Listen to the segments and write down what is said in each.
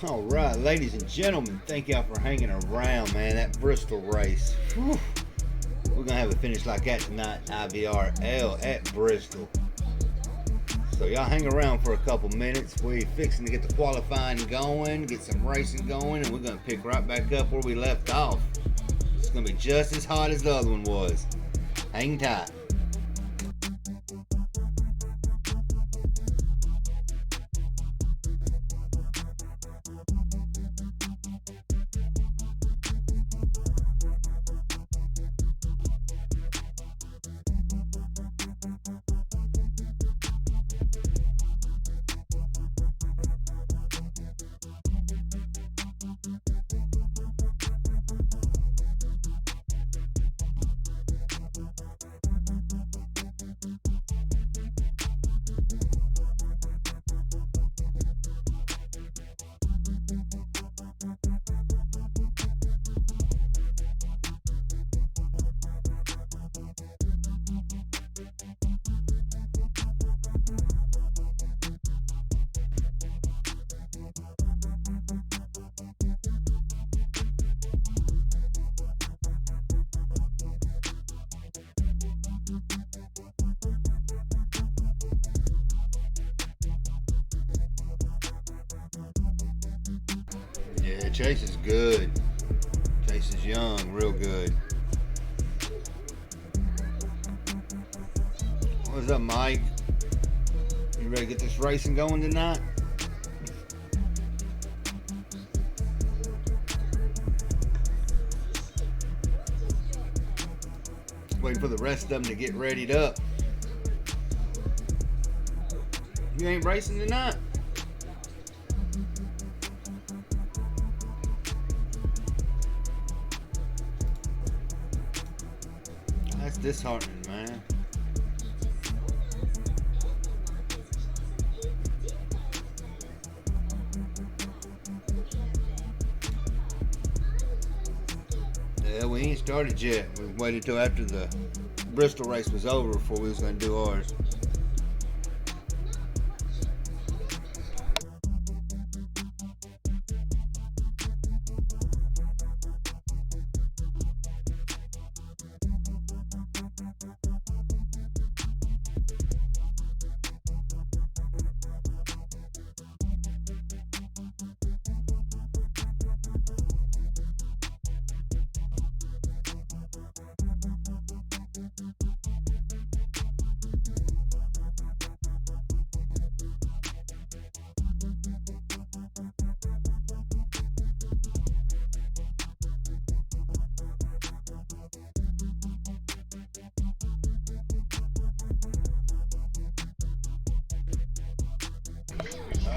All right, ladies and gentlemen, thank y'all for hanging around, man. That Bristol race. Whew. We're going to have a finish like that tonight, IVRL at Bristol. So y'all hang around for a couple minutes. We're fixing to get the qualifying going, get some racing going, and we're going to pick right back up where we left off. It's going to be just as hot as the other one was. Hang tight. Yeah, Chase is good. Chase is young, real good. What's up, Mike? You ready to get this racing going tonight? Waiting for the rest of them to get readied up. You ain't racing tonight? That's disheartening, man. Yeah, we ain't started yet. We waited till after the Bristol race was over before we was going to do ours.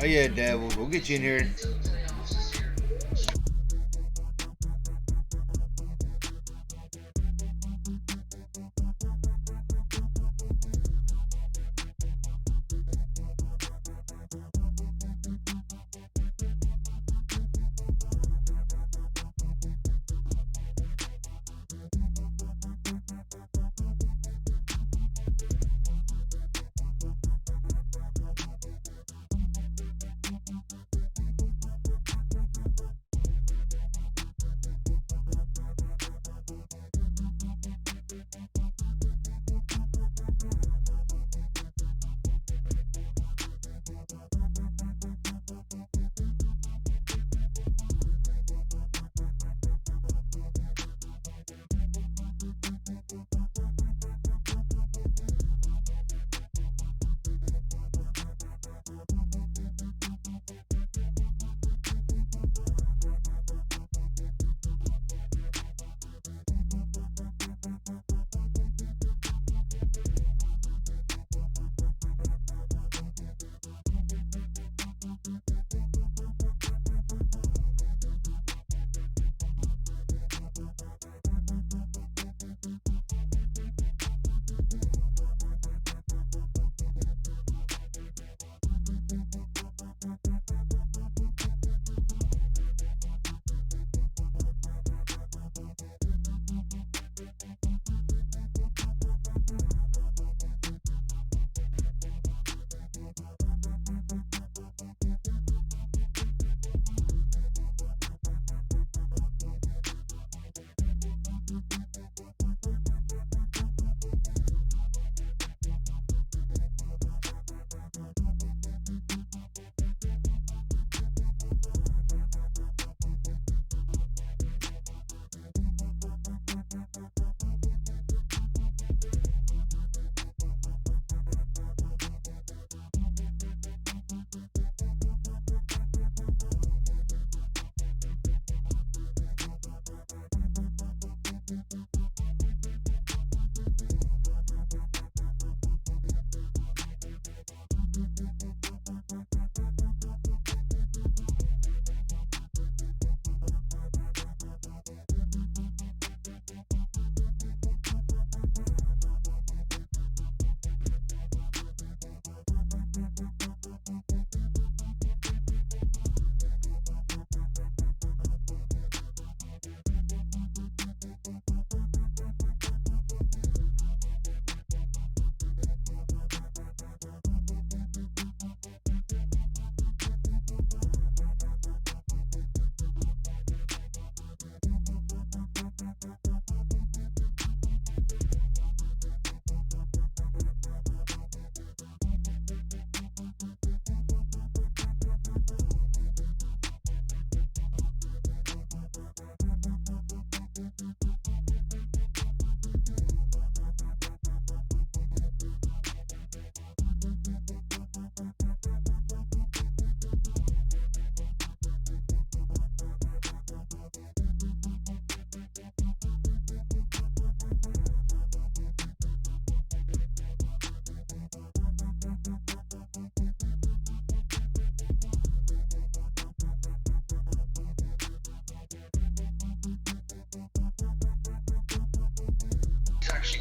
Oh yeah, Devils. We'll get you in here.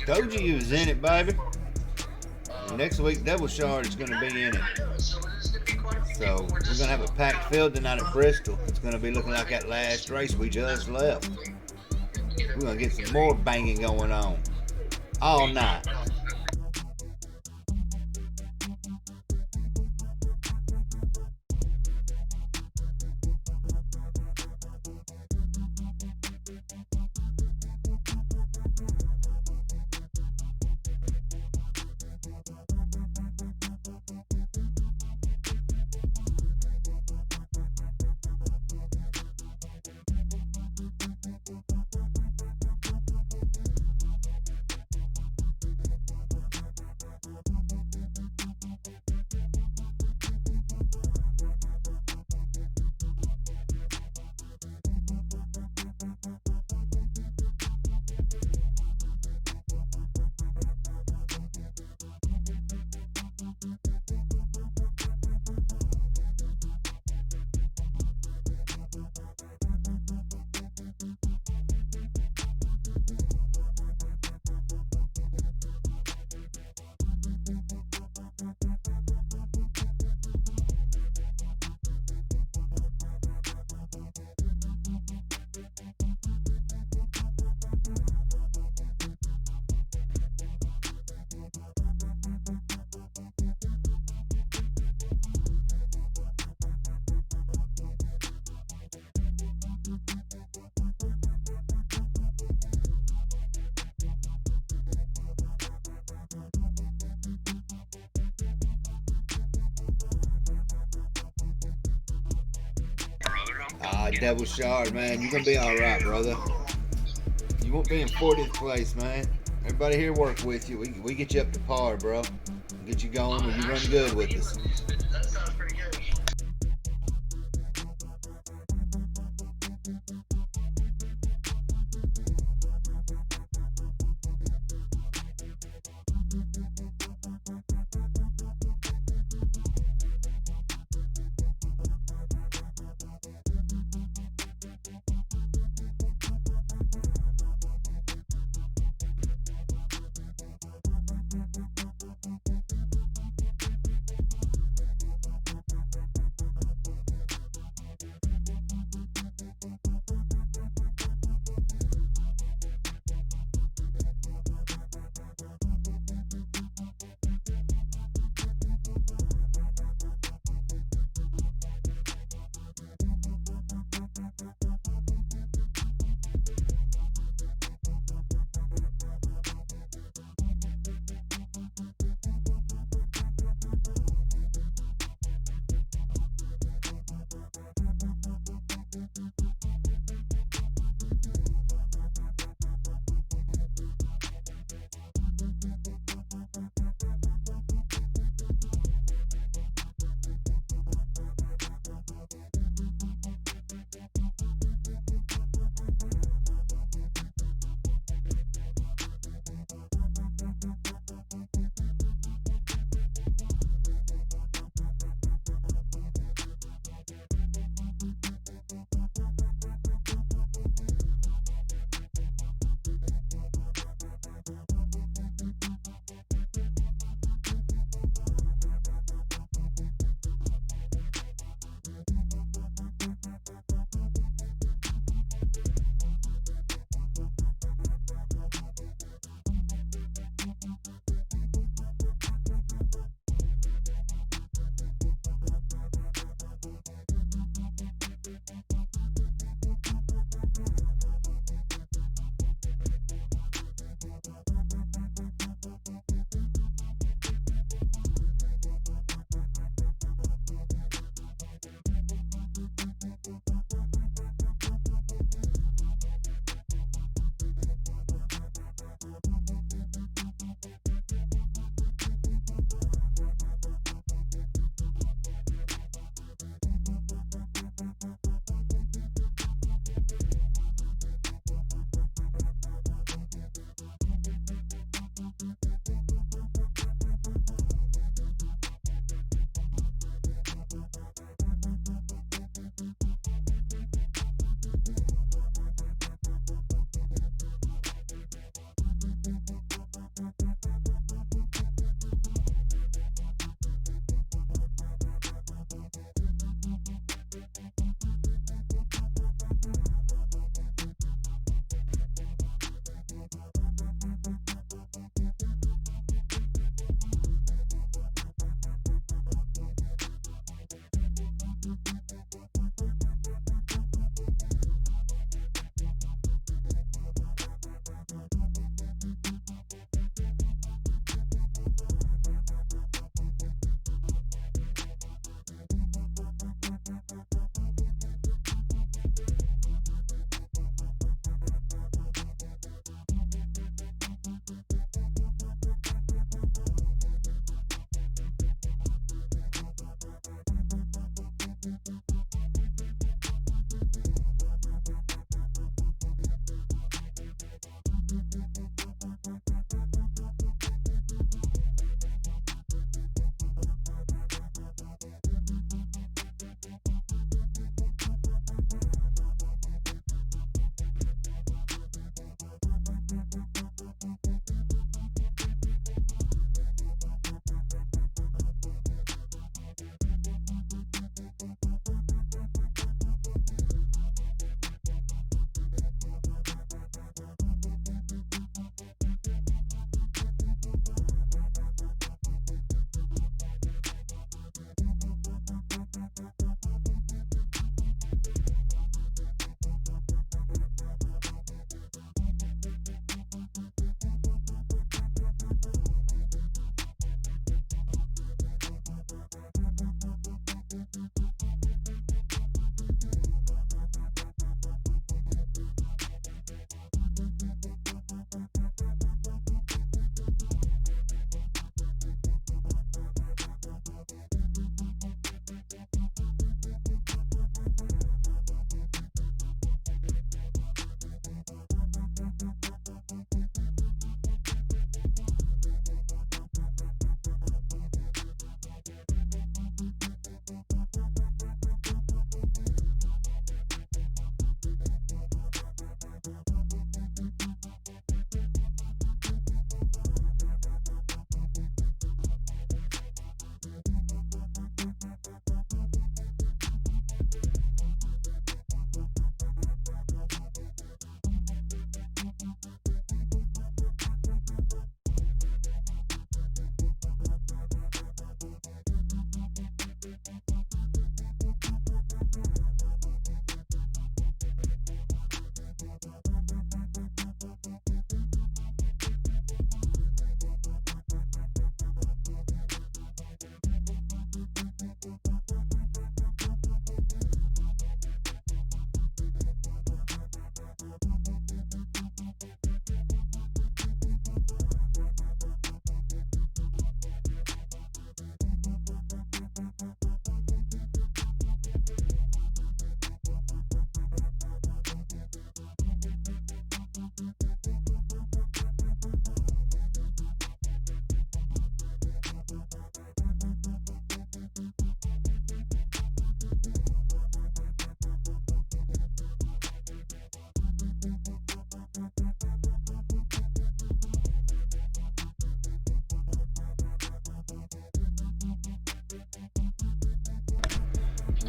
Told you was in it, baby. Next week, Devil Shard is going to be in it. So we're going to have a packed field tonight at Bristol. It's going to be looking like that last race we just left. We're going to get some more banging going on all night. Ah, Devil Shard, man. You're going to be all right, brother. You won't be in 40th place, man. Everybody here work with you. We get you up to par, bro. Get you going when you run good with us. That sounds pretty good.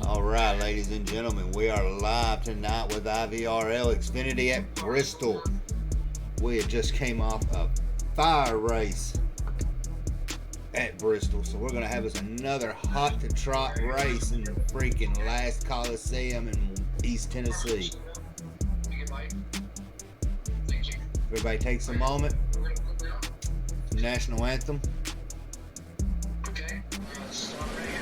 All right, ladies and gentlemen, we are live tonight with IVRL Xfinity at Bristol. We had just came off a fire race at Bristol, so we're going to have us another hot to trot race in the freaking last Coliseum in East Tennessee. Everybody takes a moment. National anthem. Okay, let's start right here.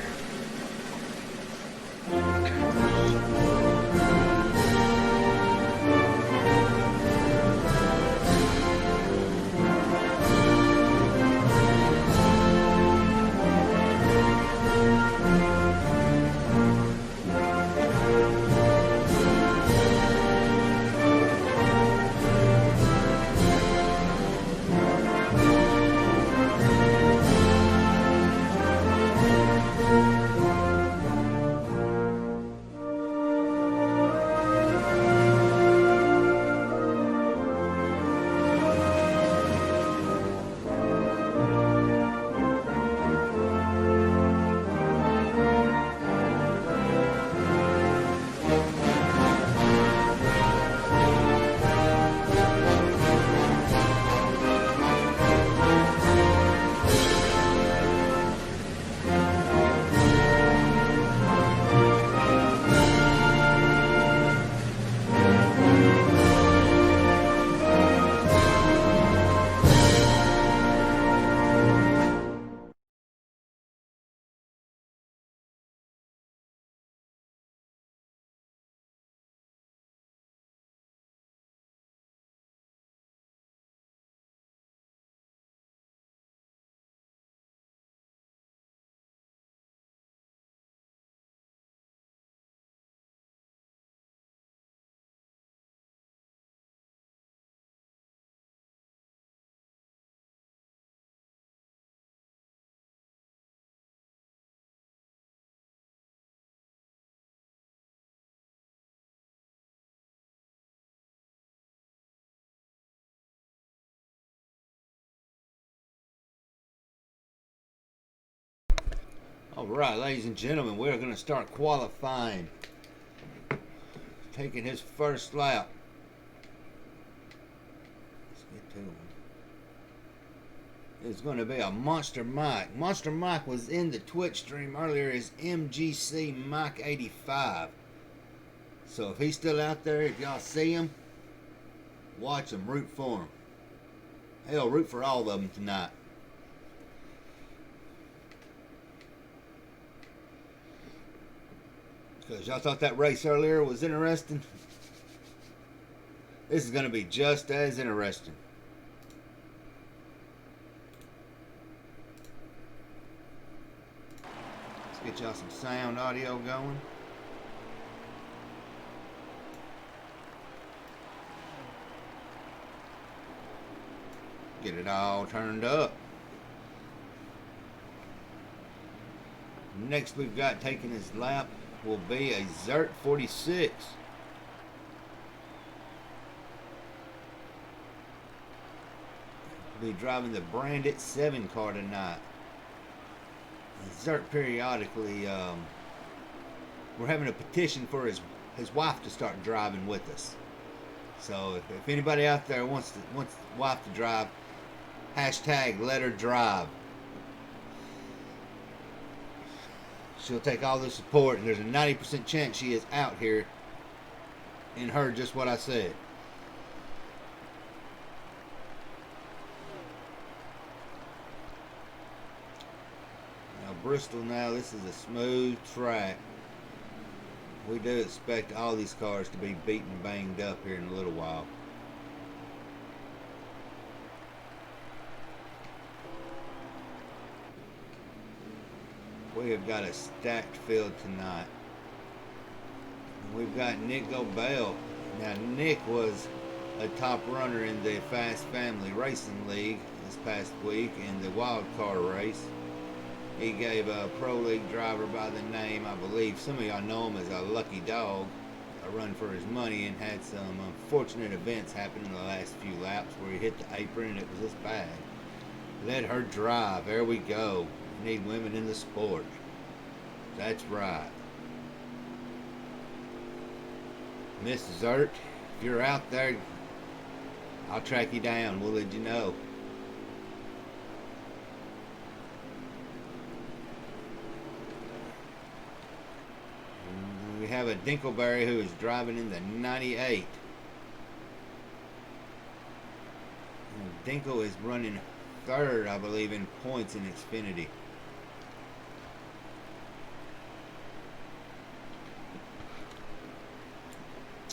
All right, ladies and gentlemen, we're going to start qualifying. Taking his first lap. Let's get to him. It's going to be a Monster Mike. Monster Mike was in the Twitch stream earlier as MGC Mike 85. So if he's still out there, if y'all see him, watch him, root for him. Hell, root for all of them tonight. Because y'all thought that race earlier was interesting. This is going to be just as interesting. Let's get y'all some sound audio going. Get it all turned up. Next we've got taking his lap will be a Zert 46. Be driving the Brandit 7 car tonight. Zert periodically, we're having a petition for his wife to start driving with us. So if anybody out there wants the wife to drive, hashtag let her drive. She'll take all the support, and there's a 90% chance she is out here and heard just what I said. Now, Bristol now, this is a smooth track. We do expect all these cars to be beaten and banged up here in a little while. We have got a stacked field tonight. We've got Nick Gobel. Now, Nick was a top runner in the Fast Family Racing League this past week in the wild card race. He gave a pro league driver by the name, I believe some of y'all know him as a Lucky Dog, a run for his money, and had some unfortunate events happen in the last few laps where he hit the apron and it was this bad. Let her drive. There we go. We need women in the sport. That's right. Miss Zert, if you're out there, I'll track you down. We'll let you know. We have a Dinkleberry who is driving in the 98. And Dinkle is running third, I believe, in points in Xfinity.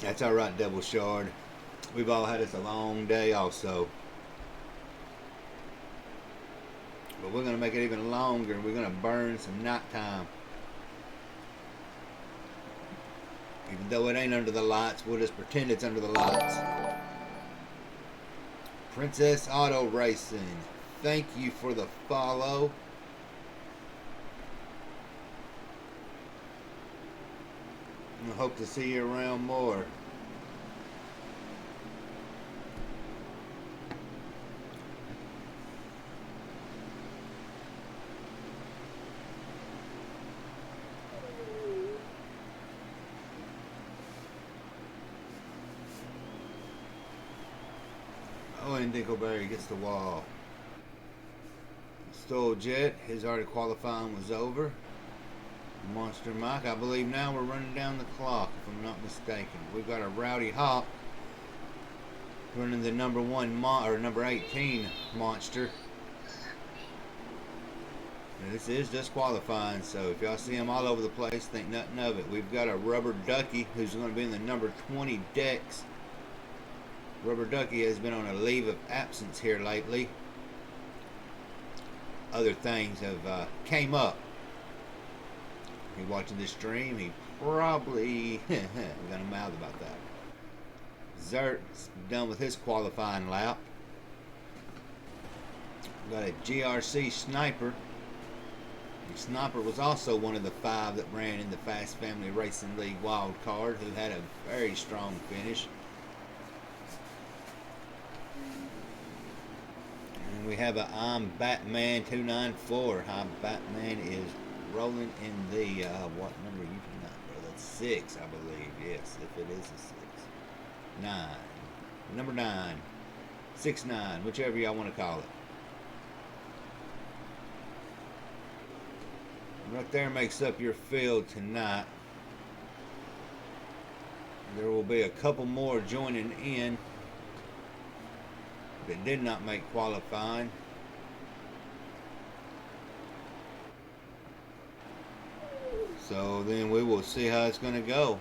That's all right, Double Shard. We've all had us a long day also. But we're going to make it even longer. We're going to burn some nighttime. Even though it ain't under the lights, we'll just pretend it's under the lights. Princess Auto Racing, thank you for the follow. I hope to see you around more. Oh, and Dinkleberry gets the wall. Stole Jet, his already qualifying was over. Monster Mike, I believe now we're running down the clock, if I'm not mistaken. We've got a Rowdy Hop running the number 18 Monster. Now, this is just qualifying, so if y'all see him all over the place, think nothing of it. We've got a Rubber Ducky who's going to be in the number 20 Dex. Rubber Ducky has been on a leave of absence here lately. Other things have came up. If you're watching this stream, he probably gonna mouth about that. Zert's done with his qualifying lap. Got a GRC Sniper. The Sniper was also one of the 5 that ran in the Fast Family Racing League wild card, who had a very strong finish. And we have a I'm Batman 294. I'm Batman is rolling in the what number you do not, bro? That's 6, I believe. Yes, if it is a 6. 9. Number 9. 6-9, whichever y'all want to call it. Right there makes up your field tonight. There will be a couple more joining in that did not make qualifying. So then we will see how it's going to go.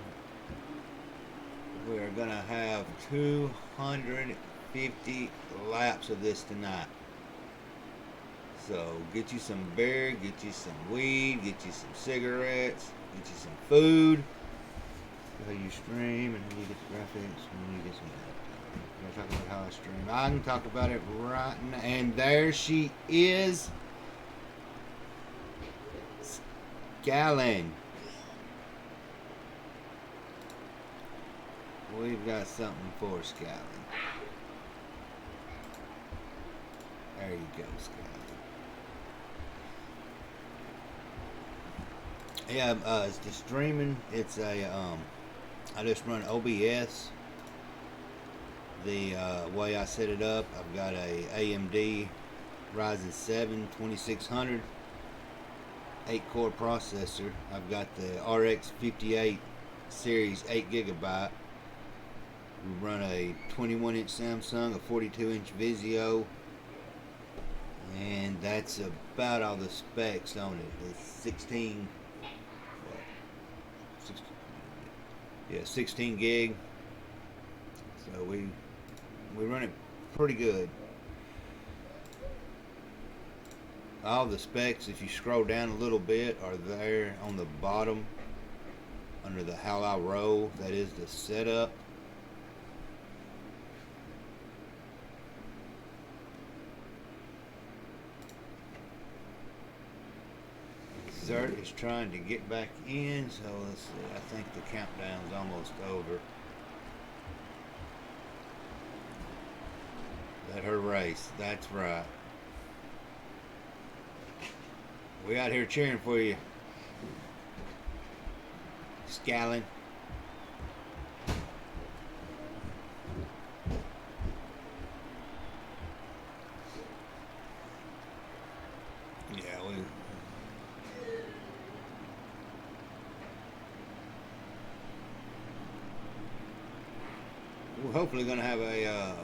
We are going to have 250 laps of this tonight. So get you some beer, get you some weed, get you some cigarettes, get you some food. How you stream and how you get the graphics and you get some. I'm talk about how I stream. I can talk about it right now. And there she is. Scallon. We've got something for Scallon. There you go, Scallon. Yeah, it's the streaming. It's a I just run OBS. The way I set it up, I've got a AMD Ryzen 7 2600 8-core processor. I've got the RX 58 series 8GB. We run a 21-inch Samsung, a 42-inch Vizio, and that's about all the specs on it. It's 16 gig. So we run it pretty good. All the specs, if you scroll down a little bit, are there on the bottom under the how I roll. That is the setup. Zert is trying to get back in, so let's see. I think the countdown's almost over. Let her race. That's right. We out here cheering for you, Scallon. hopefully going to have a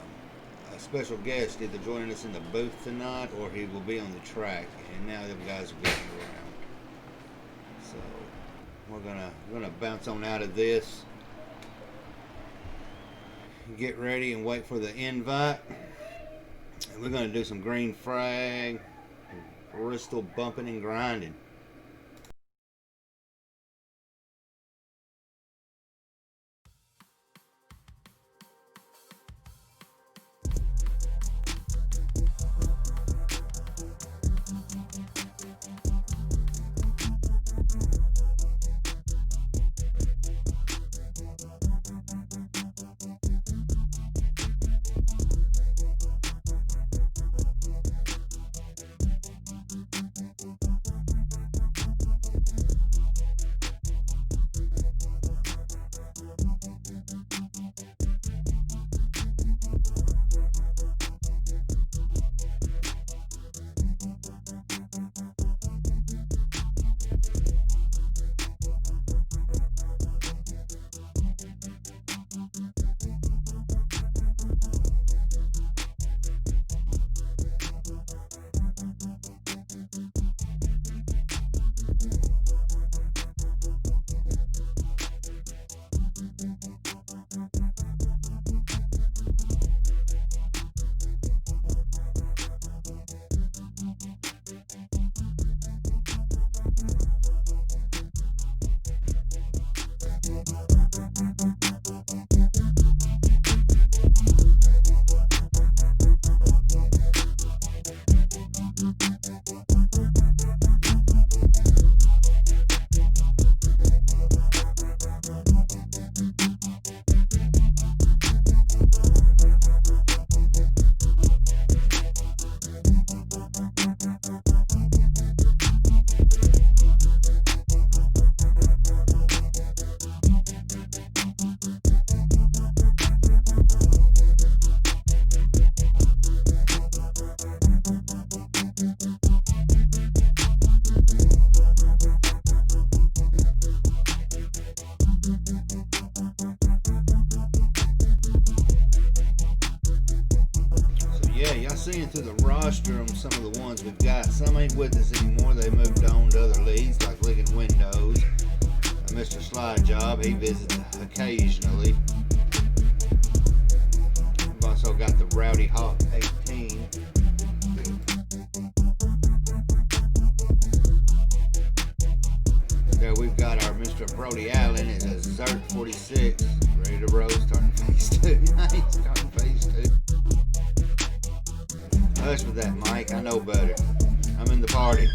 special guest either joining us in the booth tonight or he will be on the track. And now them guys are getting around. So we're gonna bounce on out of this, get ready and wait for the invite. And we're gonna do some green frag, Bristol bumping and grinding. Yeah, y'all seeing through the roster on some of the ones we've got. Some ain't with us anymore. They moved on to other leagues like Licking Windows. Mr. Slide Job, he visits occasionally. We've also got the Rowdy Hawk 18. There we've got our Mr. Brody Allen at a Zert 46. Ready to roll, starting phase 2. Nice, starting phase 2. Hush with that, Mike. I know better. I'm in the party.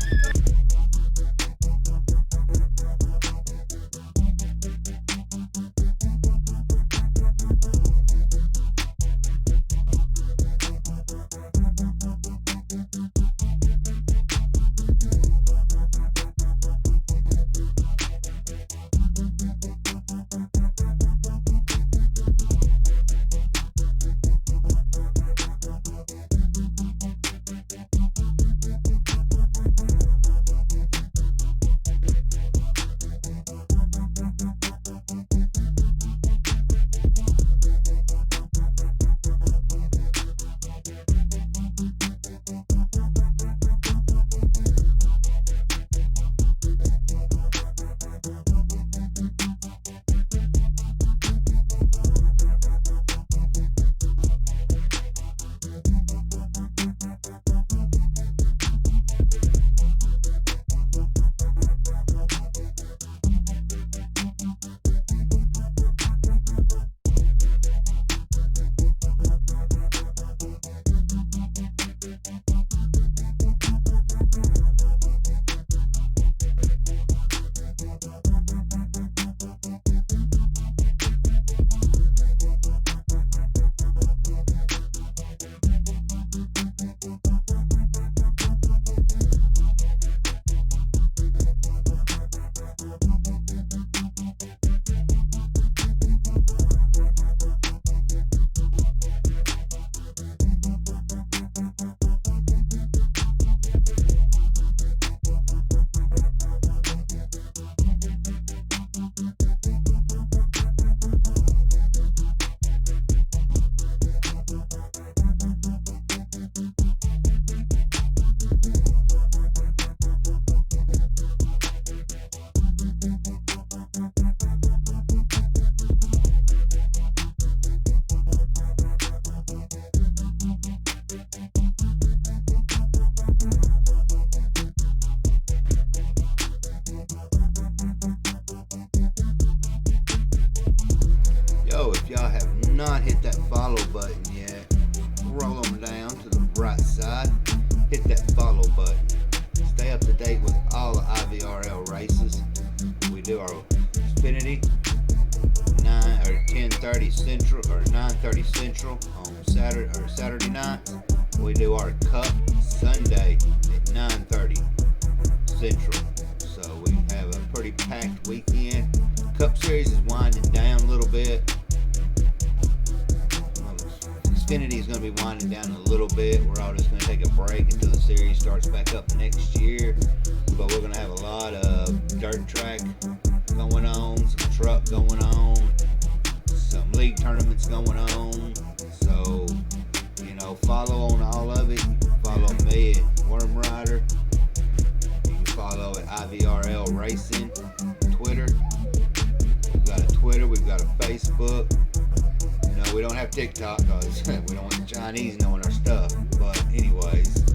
not hit that follow button yet, roll on down to the right side, hit that follow button. Stay up to date with all the IVRL races. We do our Xfinity 10:30 Central or 9:30 Central on Saturday night. We do our Cup Sunday at 9:30 Central. So we have a pretty packed weekend. Cup Series is winding down a little bit. Xfinity is going to be winding down a little bit. We're all just going to take a break until the series starts back up next year. But we're going to have a lot of dirt track going on, some truck going on, some league tournaments going on. So, follow on all of it. Follow me at Worm Rider. You can follow at IVRL Racing, Twitter. We've got a Twitter, we've got a Facebook. We don't have TikTok because we don't want the Chinese knowing our stuff. But anyways.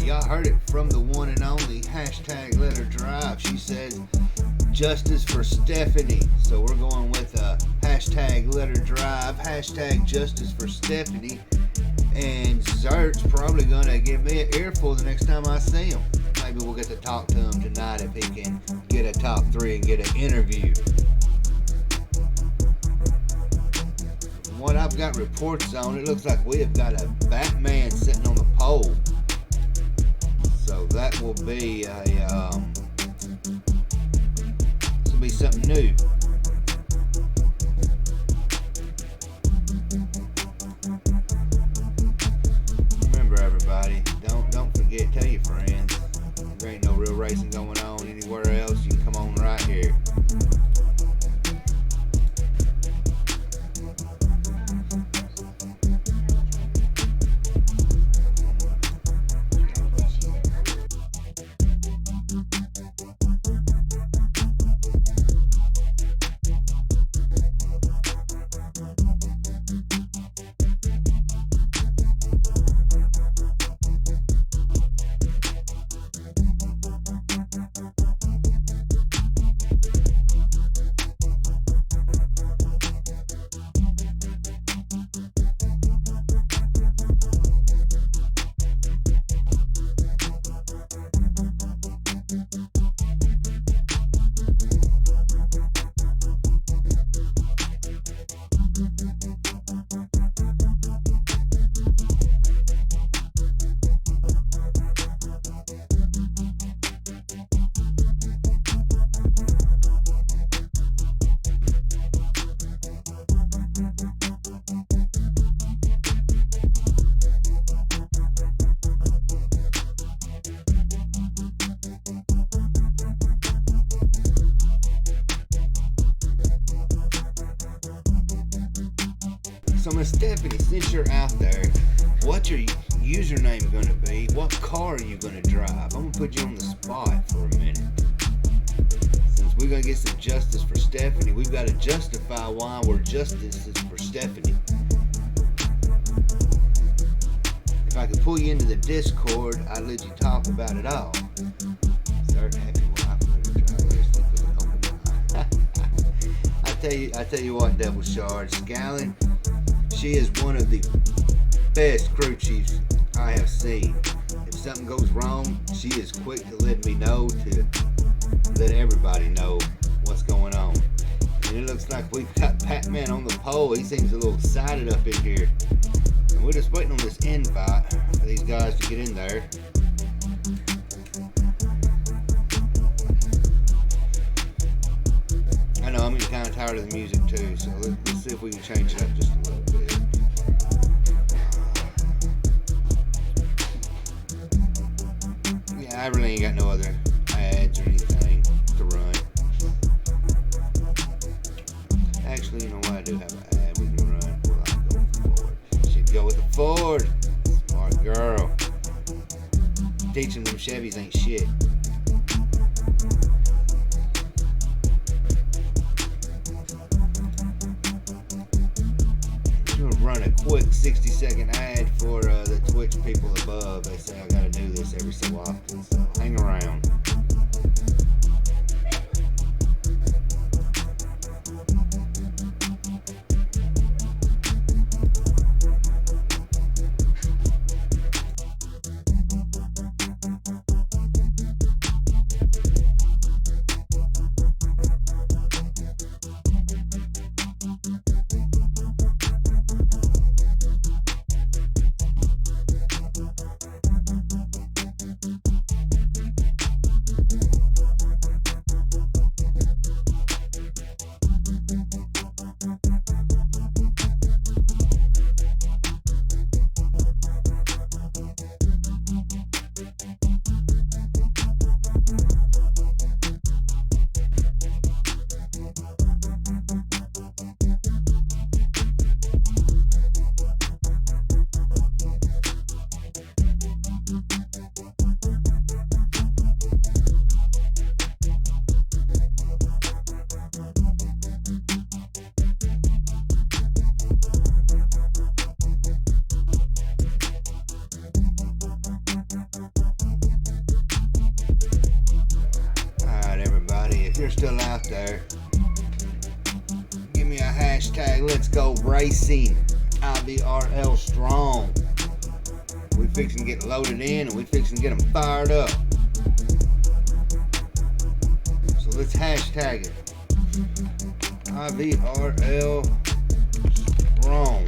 Y'all heard it from the one and only hashtag Let Her Drive. She says justice for Stephanie. So we're going with hashtag Let Her Drive, hashtag justice for Stephanie. And Zert's probably going to give me an earful the next time I see him. Maybe we'll get to talk to him tonight if he can get a top 3 and get an interview. From what I've got reports on, it looks like we have got a Batman sitting on the pole. So that will be this will be something new. Remember, everybody, don't forget. Tell your friends. There ain't no real racing going on anywhere else. You can come on right here. So Miss Stephanie, since you're out there, what's your username going to be? What car are you going to drive? I'm going to put you on the spot for a minute. Since we're going to get some justice for Stephanie, we've got to justify why we're justices for Stephanie. If I could pull you into the Discord, I'd let you talk about it all. Start happy wife, I tell you what, Devil Shard, Scallon, she is one of the best crew chiefs I have seen. If something goes wrong, she is quick to let me know, to let everybody know what's going on. And it looks like we've got Pac-Man on the pole. He seems a little excited up in here. And we're just waiting on this invite for these guys to get in there. I know I'm getting kind of tired of the music too, so let's see if we can change it up just a little bit. Yeah, I really ain't got no other ads or anything to run. Actually, you know what? I do have an ad we can run. Well, I'll go with the Ford. She'd go with the Ford. Smart girl. Teaching them Chevys ain't shit. Run a quick 60-second ad for the Twitch people above. They say I gotta do this every so often, so hang around. You're still out there, give me a hashtag let's go racing, IVRL strong. We fixing to get loaded in and we fixing to get them fired up, so let's hashtag it, IVRL strong.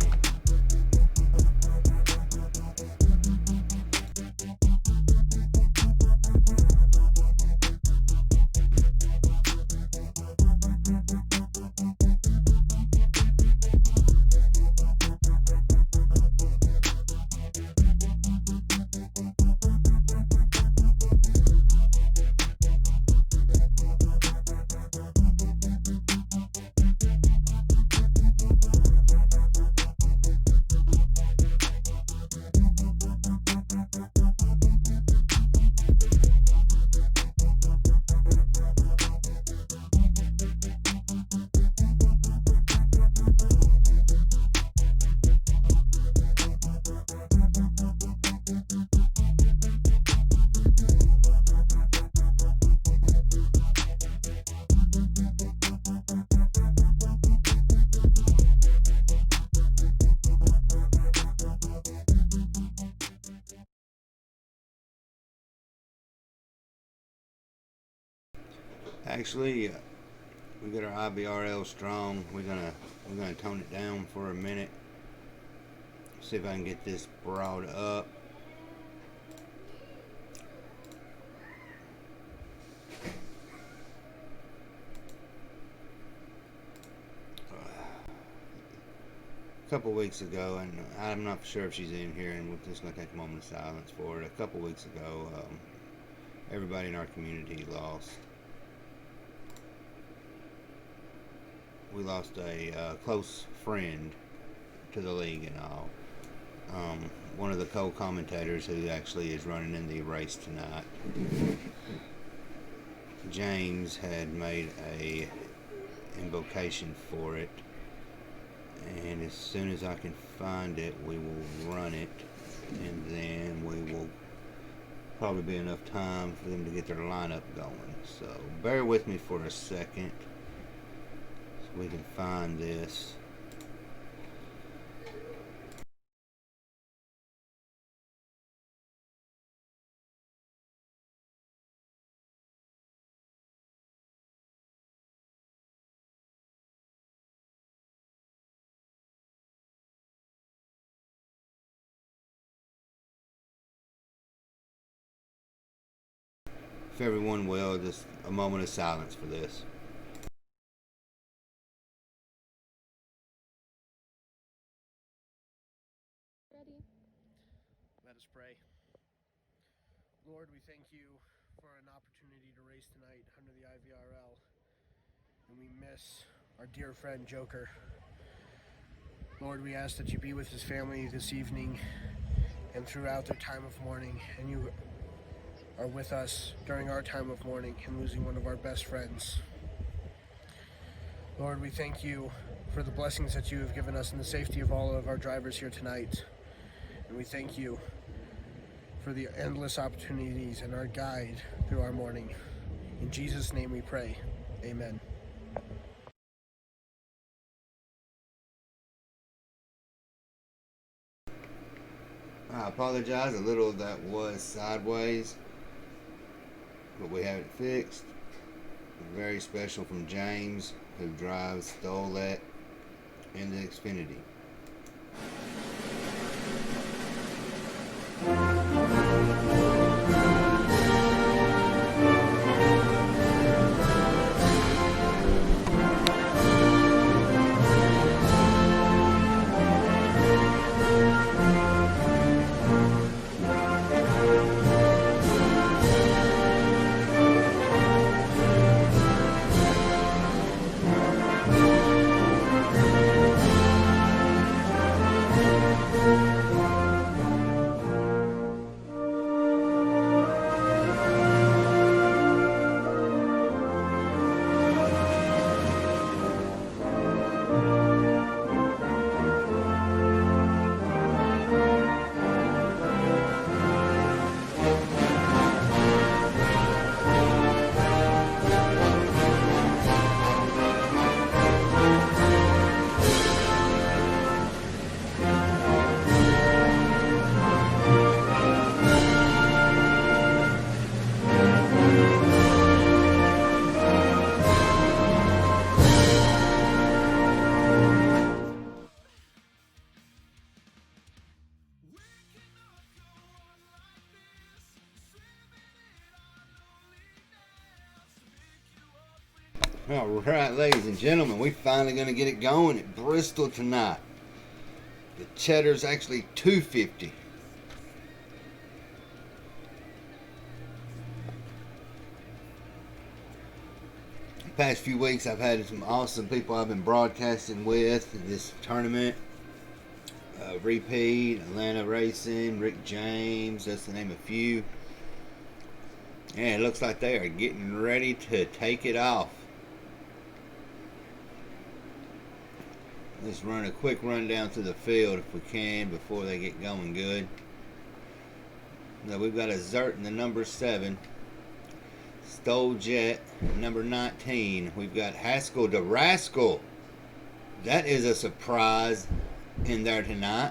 Actually, we got our IBRL strong. We're gonna tone it down for a minute. See if I can get this brought up. A couple weeks ago, and I'm not sure if she's in here, and we're just gonna take a moment of silence for it. A couple weeks ago, everybody in our community lost. We lost a close friend to the league and all. one of the co-commentators who actually is running in the race tonight. James had made a invocation for it, and as soon as I can find it, we will run it, and then we will probably be enough time for them to get their lineup going. So bear with me for a second so we can find this. If everyone will, just a moment of silence for this. Ready? Let us pray. Lord, we thank you for an opportunity to race tonight under the IVRL. And we miss our dear friend Joker. Lord, we ask that you be with his family this evening and throughout their time of mourning. And you are with us during our time of mourning and losing one of our best friends. Lord, we thank you for the blessings that you have given us and the safety of all of our drivers here tonight. And we thank you for the endless opportunities and our guide through our mourning. In Jesus' name we pray. Amen. I apologize, a little of that was sideways, but we have it fixed. Very special from James, who drives the OLED and the Xfinity. All right, ladies and gentlemen, we're finally going to get it going at Bristol tonight. The cheddar's actually $2.50. The past few weeks, I've had some awesome people I've been broadcasting with in this tournament. Repeat, Atlanta Racing, Rick James, that's to name a few. And it looks like they are getting ready to take it off. Let's run a quick rundown through the field if we can before they get going good. Now we've got a Zert in the number 7. Stole Jet, number 19. We've got Haskell the Rascal. That is a surprise in there tonight.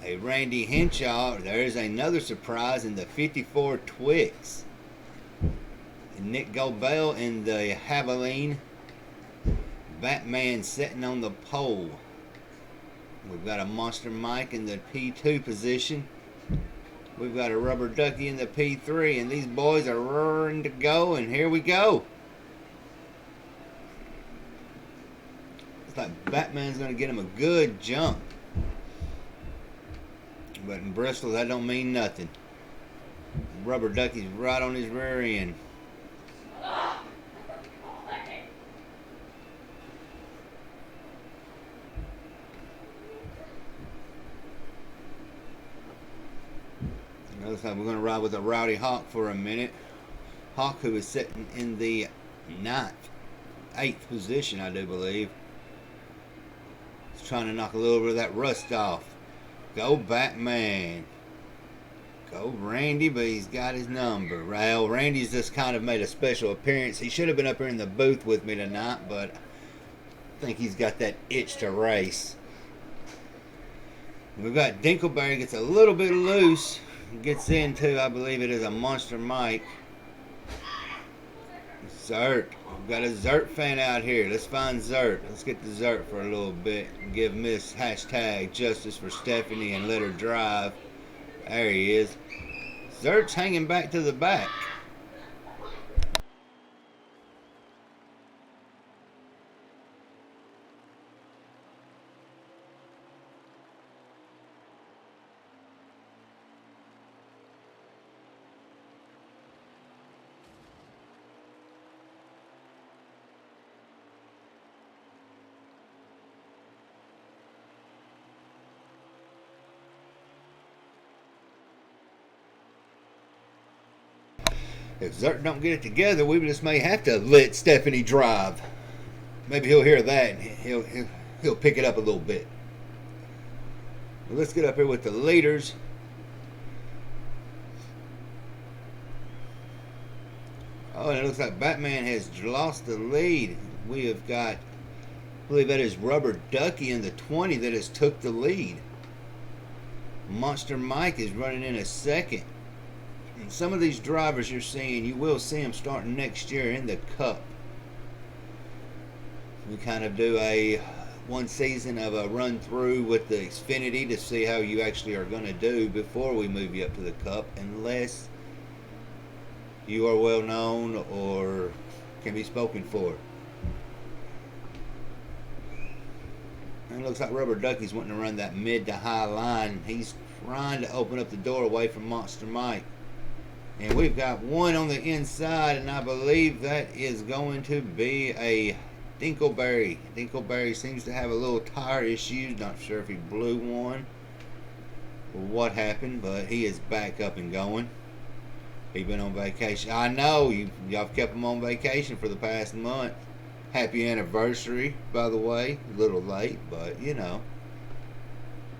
A Randy Henshaw. There's another surprise in the 54 Twix. Nick Gobel in the Javelin. Batman sitting on the pole. We've got a Monster Mike in the P2 position. We've got a Rubber Ducky in the P3, and these boys are roaring to go, and here we go. It's like Batman's going to get him a good jump. But in Bristol, that don't mean nothing. Rubber Ducky's right on his rear end. Looks like we're going to ride with a Rowdy Hawk for a minute. Hawk, who is sitting in the 8th position, I do believe. He's trying to knock a little bit of that rust off. Go Batman. Go Randy, but he's got his number. Well, Randy's just kind of made a special appearance. He should have been up here in the booth with me tonight, but I think he's got that itch to race. We've got Dinkleberry, gets a little bit loose. Gets into, I believe it is a Monster Mike. Zert. We've got a Zert fan out here. Let's find Zert. Let's get the Zert for a little bit and give Miss hashtag justice for Stephanie and let her drive. There he is. Zert's hanging back to the back. If Zert don't get it together, we just may have to let Stephanie drive. Maybe he'll hear that and he'll pick it up a little bit. Well, let's get up here with the leaders. Oh, and it looks like Batman has lost the lead. We have got, I believe that is Rubber Ducky in the 20 that has took the lead. Monster Mike is running in a second. And some of these drivers you're seeing, you will see them starting next year in the Cup. We kind of do one season of a run through with the Xfinity to see how you actually are going to do before we move you up to the Cup, unless you are well known or can be spoken for. And it looks like Rubber Ducky's wanting to run that mid to high line. He's trying to open up the door away from Monster Mike. And we've got one on the inside, and I believe that is going to be a Dinkleberry. Dinkleberry seems to have a little tire issue. Not sure if he blew one or what happened, but he is back up and going. He's been on vacation. I know, y'all kept him on vacation for the past month. Happy anniversary, by the way. A little late, but you know.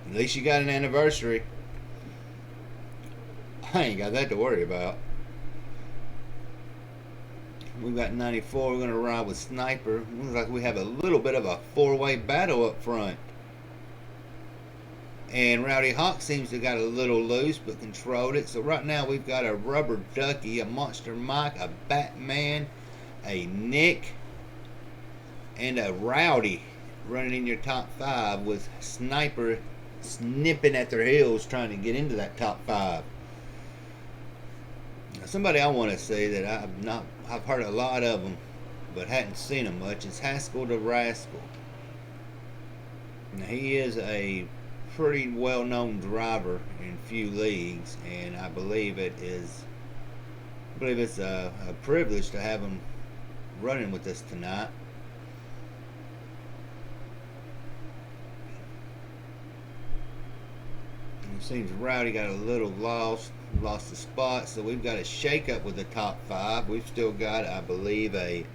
At least you got an anniversary. I ain't got that to worry about. We've got 94. We're going to ride with Sniper. Looks like we have a little bit of a four-way battle up front. And Rowdy Hawk seems to have got a little loose but controlled it. So right now we've got a Rubber Ducky, a Monster Mike, a Batman, a Nick, and a Rowdy running in your top 5 with Sniper snipping at their heels trying to get into that top 5. Somebody I want to say that I've heard a lot of them but hadn't seen them much is Haskell the Rascal. Now, he is a pretty well-known driver in few leagues, and I believe it's a privilege to have him running with us tonight. And it seems Rowdy got a little lost the spot, so we've got a shake-up with the top 5. We've still got, I believe, a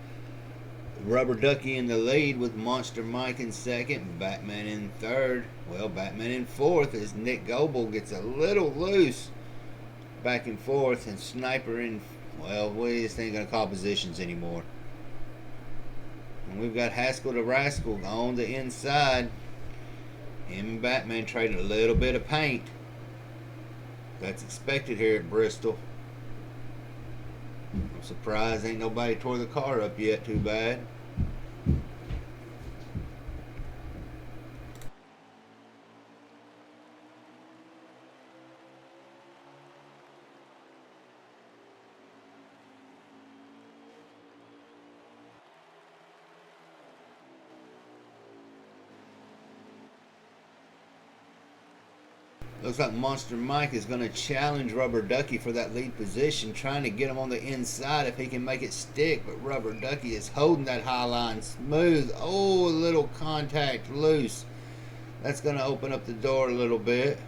Rubber Ducky in the lead with Monster Mike in second, Batman in third. Well, Batman in fourth as Nick Goebel gets a little loose back and forth, and Sniper in, well, we just ain't going to call positions anymore. And we've got Haskell the Rascal on the inside. Him and Batman trading a little bit of paint. That's expected here at Bristol. I'm surprised ain't nobody tore the car up yet. Too bad. Looks like Monster Mike is going to challenge Rubber Ducky for that lead position, trying to get him on the inside if he can make it stick. But Rubber Ducky is holding that high line smooth. Oh, a little contact loose. That's going to open up the door a little bit.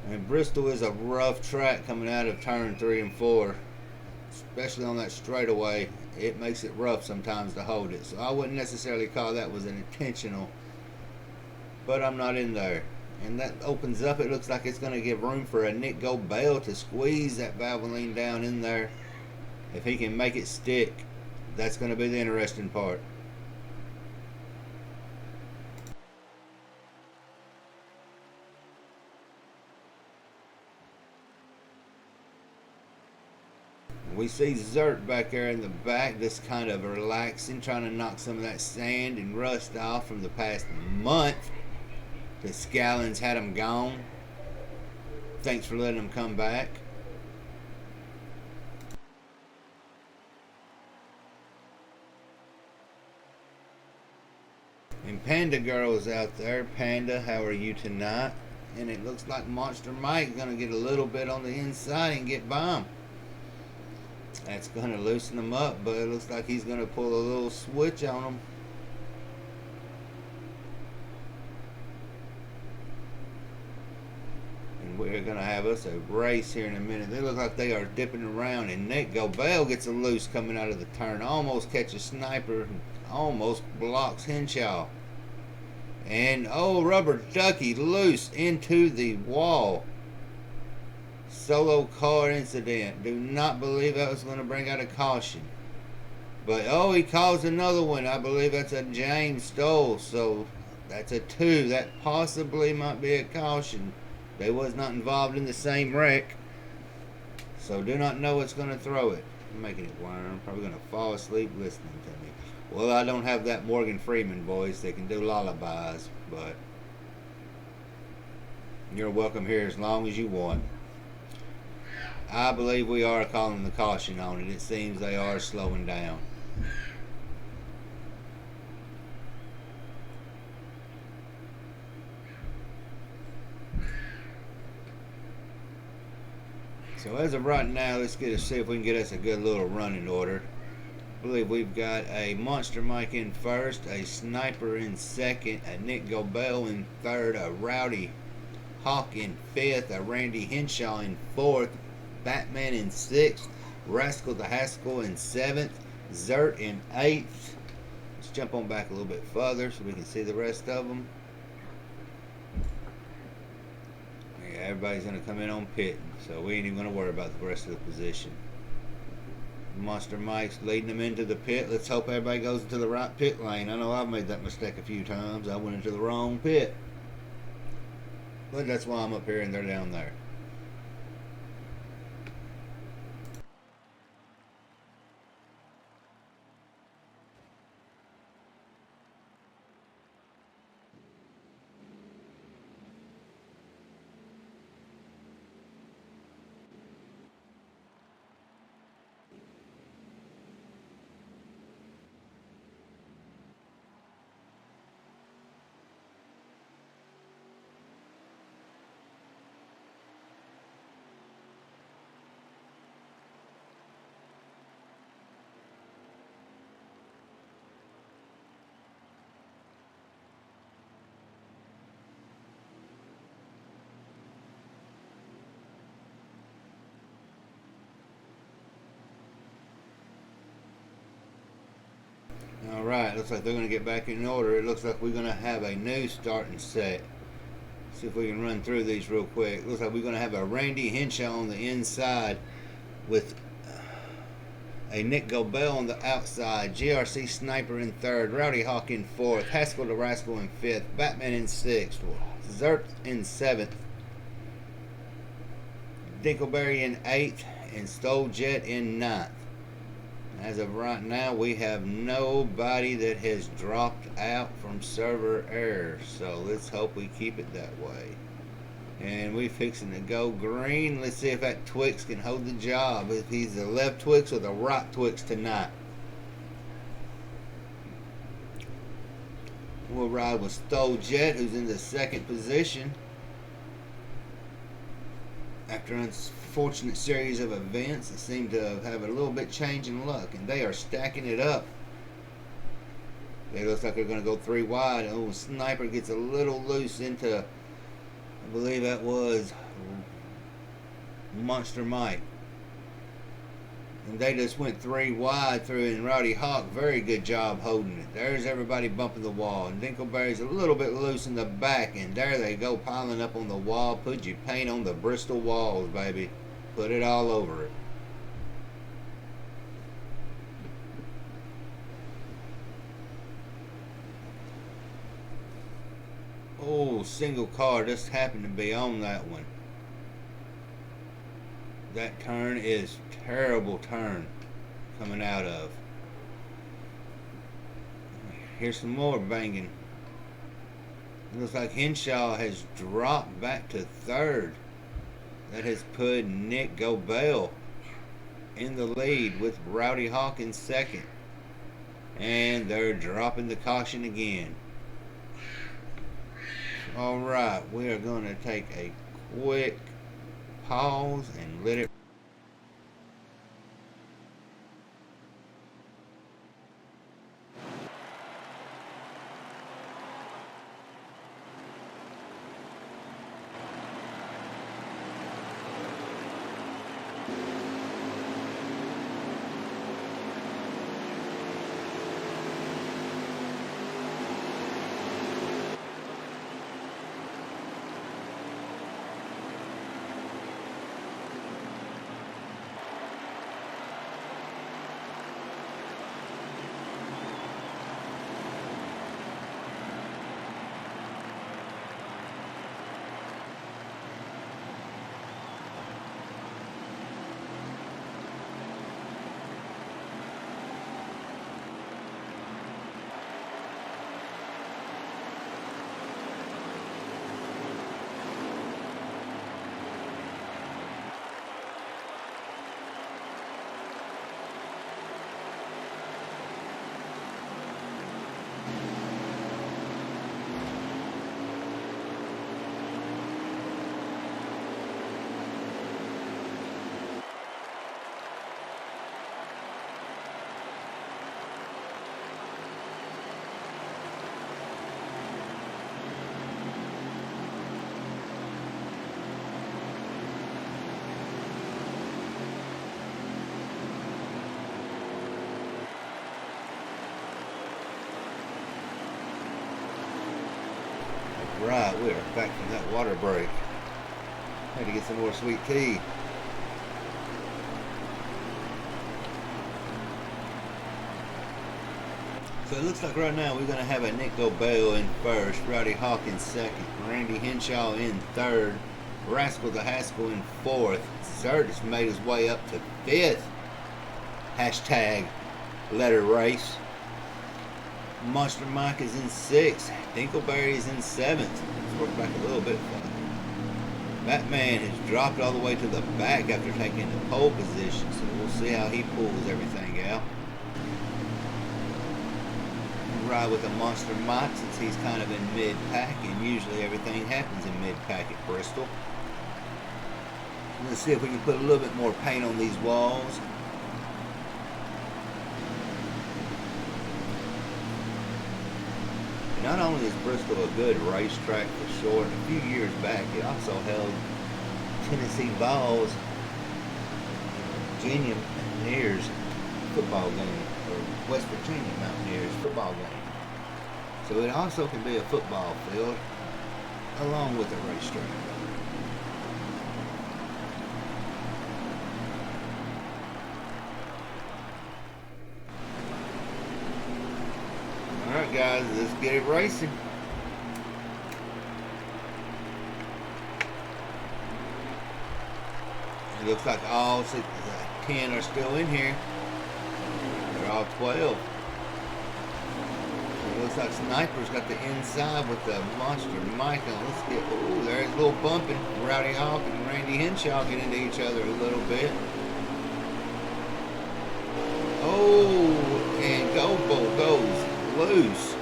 And Bristol is a rough track coming out of turn 3 and 4, especially on that straightaway. It makes it rough sometimes to hold it. So I wouldn't necessarily call that was an intentional, but I'm not in there. And that opens up. It looks like it's going to give room for a Nick Gobel to squeeze that Valvoline down in there. If he can make it stick, that's going to be the interesting part. We see Zert back there in the back, just kind of relaxing, trying to knock some of that sand and rust off from the past month. The Scallons had him gone. Thanks for letting him come back. And Panda Girl is out there. Panda, how are you tonight? And it looks like Monster Mike's going to get a little bit on the inside and get by him. That's going to loosen him up, but it looks like he's going to pull a little switch on him. And we're going to have us a race here in a minute. They look like they are dipping around, and Nick Gobel gets a loose coming out of the turn. Almost catches Sniper, almost blocks Henshaw. And, oh, Rubber Ducky loose into the wall. Solo car incident. Do not believe that was going to bring out a caution. But, oh, he calls another one. I believe that's a James Stoll. So, that's a 2. That possibly might be a caution. They was not involved in the same wreck. So, do not know what's going to throw it. I'm making it worm. Probably going to fall asleep listening to me. Well, I don't have that Morgan Freeman voice that can do lullabies. But, you're welcome here as long as you want. I believe we are calling the caution on it. It seems they are slowing down. So as of right now, let's see if we can get us a good little running order. I believe we've got a Monster Mike in first, a Sniper in second, a Nick Gobel in third, a Rowdy Hawk in fifth, a Randy Henshaw in fourth, Batman in sixth, Rascal the Haskell in seventh, Zert in eighth. Let's jump on back a little bit further so we can see the rest of them. Yeah, everybody's going to come in on pitting, so we ain't even going to worry about the rest of the position. Monster Mike's leading them into the pit. Let's hope everybody goes into the right pit lane. I know I've made that mistake a few times. I went into the wrong pit. But that's why I'm up here and they're down there. Alright, looks like they're going to get back in order. It looks like we're going to have a new starting set. See if we can run through these real quick. Looks like we're going to have a Randy Henshaw on the inside with a Nick Gobel on the outside, GRC Sniper in third, Rowdy Hawk in fourth, Haskell the Rascal in fifth, Batman in sixth, Zert in seventh, Dinkleberry in eighth, and Stolejet in ninth. As of right now, we have nobody that has dropped out from server error. So let's hope we keep it that way. And we fixing to go green. Let's see if that Twix can hold the job. If he's the left Twix or the right Twix tonight. We'll ride with Stolejet, who's in the second position. After an unfortunate series of events that seem to have a little bit change in luck, and they are stacking it up. It looks like they're going to go 3 wide. Oh, Sniper gets a little loose into, I believe that was Monster Mike. And they just went 3 wide through it, and Rowdy Hawk, very good job holding it. There's everybody bumping the wall, and Dinkleberry's a little bit loose in the back, and there they go piling up on the wall. Put your paint on the Bristol walls, baby. Put it all over it. Oh, single car just happened to be on that one. That turn is terrible turn coming out of. Here's some more banging. It looks like Henshaw has dropped back to third. That has put Nick Gobel in the lead with Rowdy Hawk in second. And they're dropping the caution again. Alright, we are going to take a quick pause and let it. Right, we are back from that water break. Had to get some more sweet tea. So it looks like right now we're going to have a Nick Gobel in first, Rowdy Hawk in second, Randy Henshaw in third, Rascal the Haskell in fourth. Curtis made his way up to fifth. Hashtag letter race. Monster Mike is in sixth. Dinkleberry is in seventh. Let's work back a little bit. Batman has dropped all the way to the back after taking the pole position, so we'll see how he pulls everything out. Ride with a Monster Mike since he's kind of in mid-pack, and usually everything happens in mid-pack at Bristol. Let's see if we can put a little bit more paint on these walls. Not only is Bristol a good racetrack for sure, a few years back it also held Tennessee Vols, Virginia Mountaineers football game, or West Virginia Mountaineers football game. So it also can be a football field along with a racetrack. Alright guys, let's get it racing. It looks like all 10 are still in here. They're all 12. It looks like Sniper's got the inside with the Monster Mike on. Let's get, ooh, there's a little bumping. Rowdy Hawk and Randy Henshaw get into each other a little bit. Oh, and Gobo goes loose.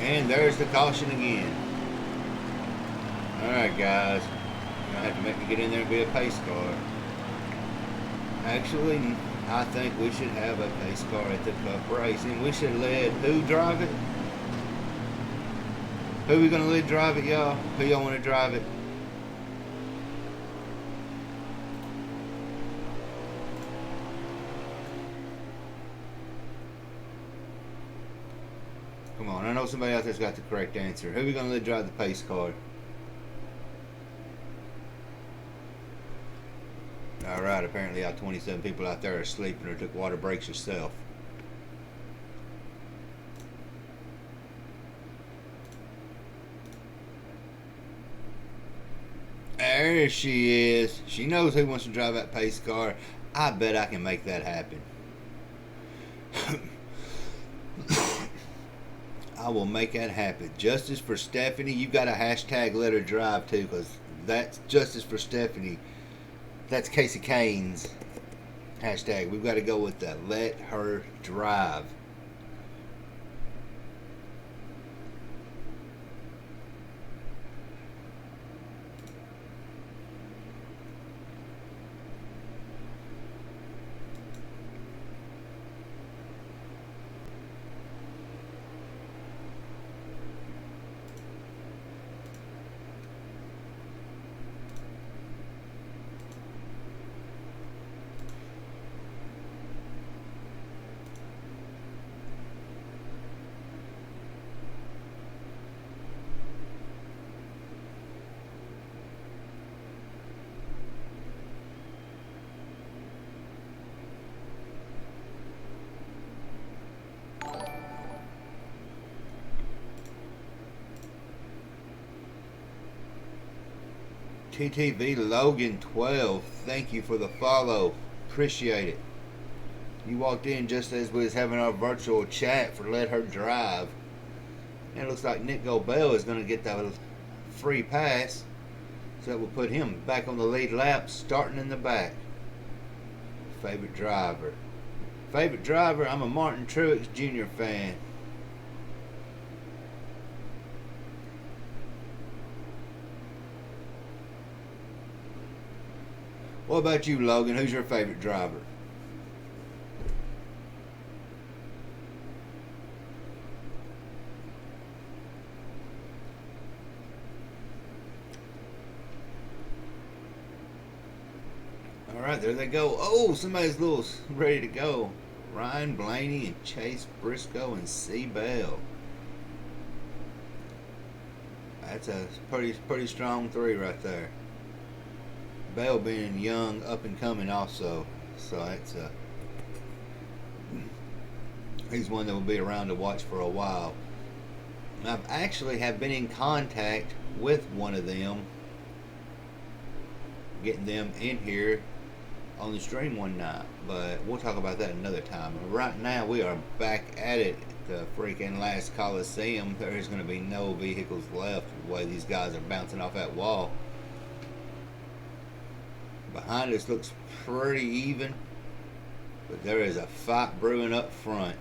And there's the caution again. Alright guys, you're gonna have to make me get in there and be a pace car. Actually, I think we should have a pace car at the Cup race, and we should let who drive it? Who we gonna let drive it, y'all? Who y'all want to drive it? Come on, I know somebody out there's got the correct answer. Who we gonna let drive the pace car? Alright, apparently 27 people out there are sleeping or took water breaks yourself. There she is. She knows who wants to drive that pace car. I bet I can make that happen. I will make that happen. Justice for Stephanie. You got a hashtag let her drive too, because that's justice for Stephanie. That's Casey Kane's hashtag. We've got to go with that. Let her drive. TTV Logan 12, thank you for the follow. Appreciate it. You walked in just as we was having our virtual chat for Let Her Drive. And it looks like Nick Gobel is going to get that free pass. So that will put him back on the lead lap, starting in the back. Favorite driver. Favorite driver, I'm a Martin Truex Jr. fan. What about you, Logan? Who's your favorite driver? Alright, there they go. Oh, somebody's a little ready to go. Ryan Blaney and Chase Briscoe and C. Bell. That's a pretty strong three right there. Bell being young, up and coming also. So that's he's one that will be around to watch for a while. I've actually have been in contact with one of them, getting them in here on the stream one night, but we'll talk about that another time. Right now we are back at it at the freaking last Coliseum. There is going to be no vehicles left the way these guys are bouncing off that wall. Behind us looks pretty even, but there is a fight brewing up front.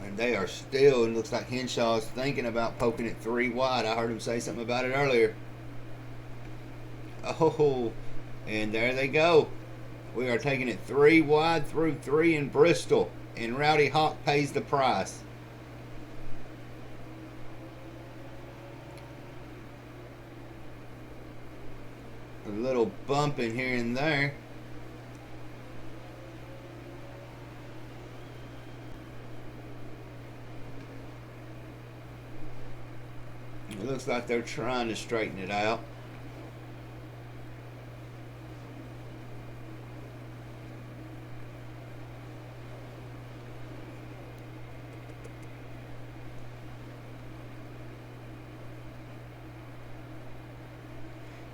And they are still, it looks like Henshaw's thinking about poking it 3 wide. I heard him say something about it earlier. Oh, and there they go. We are taking it 3 wide through 3 in Bristol, and Rowdy Hawk pays the price. A little bumping here and there. It looks like they're trying to straighten it out.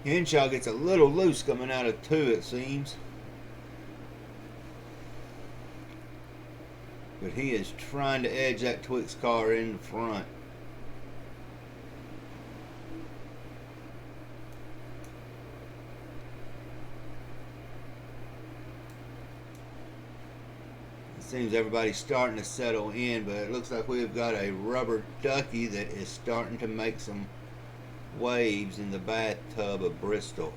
Henshaw gets a little loose coming out of 2, it seems. But he is trying to edge that Twix car in the front. It seems everybody's starting to settle in, but it looks like we've got a rubber ducky that is starting to make some waves in the bathtub of Bristol.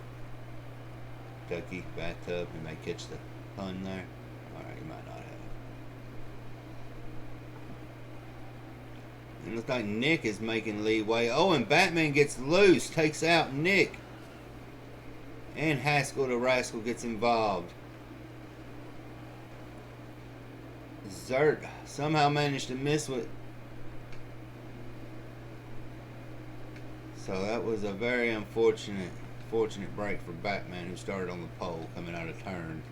Ducky, bathtub, you may catch the pun there. Alright, you might not have. It looks like Nick is making leeway. Oh, and Batman gets loose, takes out Nick. And Haskell the Rascal gets involved. Zert somehow managed to miss with. So that was a very unfortunate break for Batman, who started on the pole coming out of turn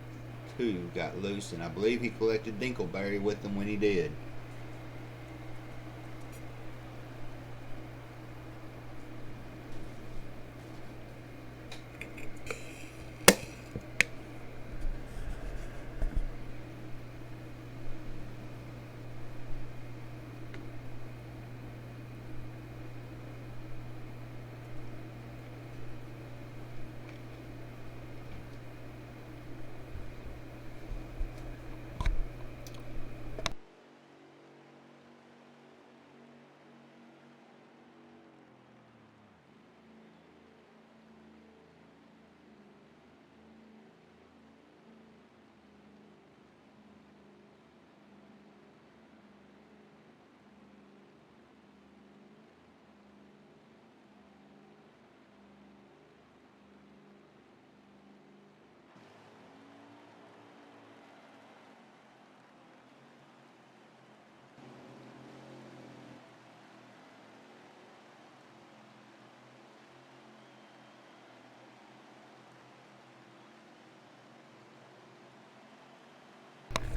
2, got loose, and I believe he collected Dinkleberry with him when he did.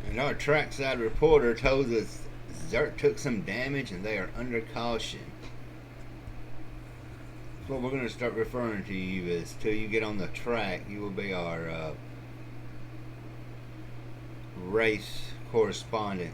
And our trackside reporter told us Zert took some damage and they are under caution. That's what we're going to start referring to you as. Till you get on the track, you will be our race correspondent.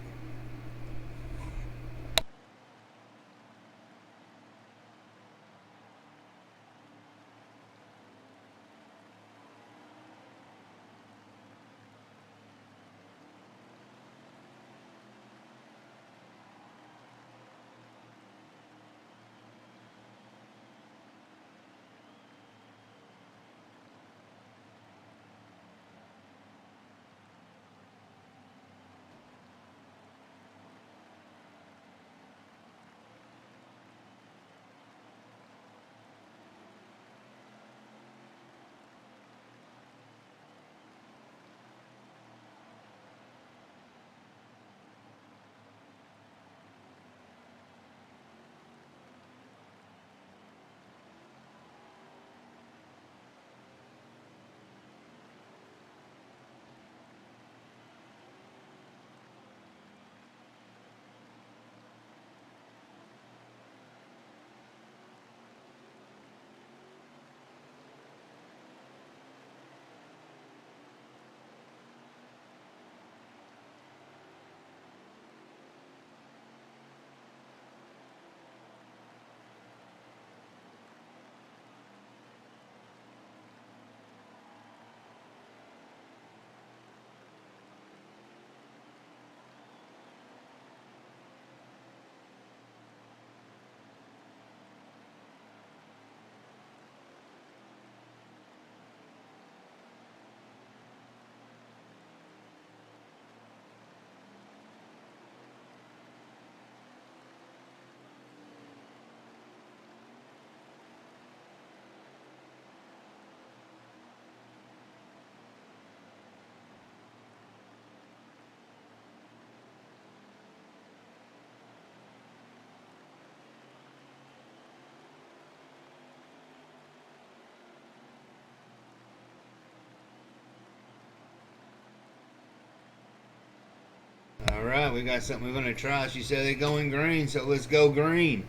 Alright, we got something we're going to try. She said they're going green, so let's go green.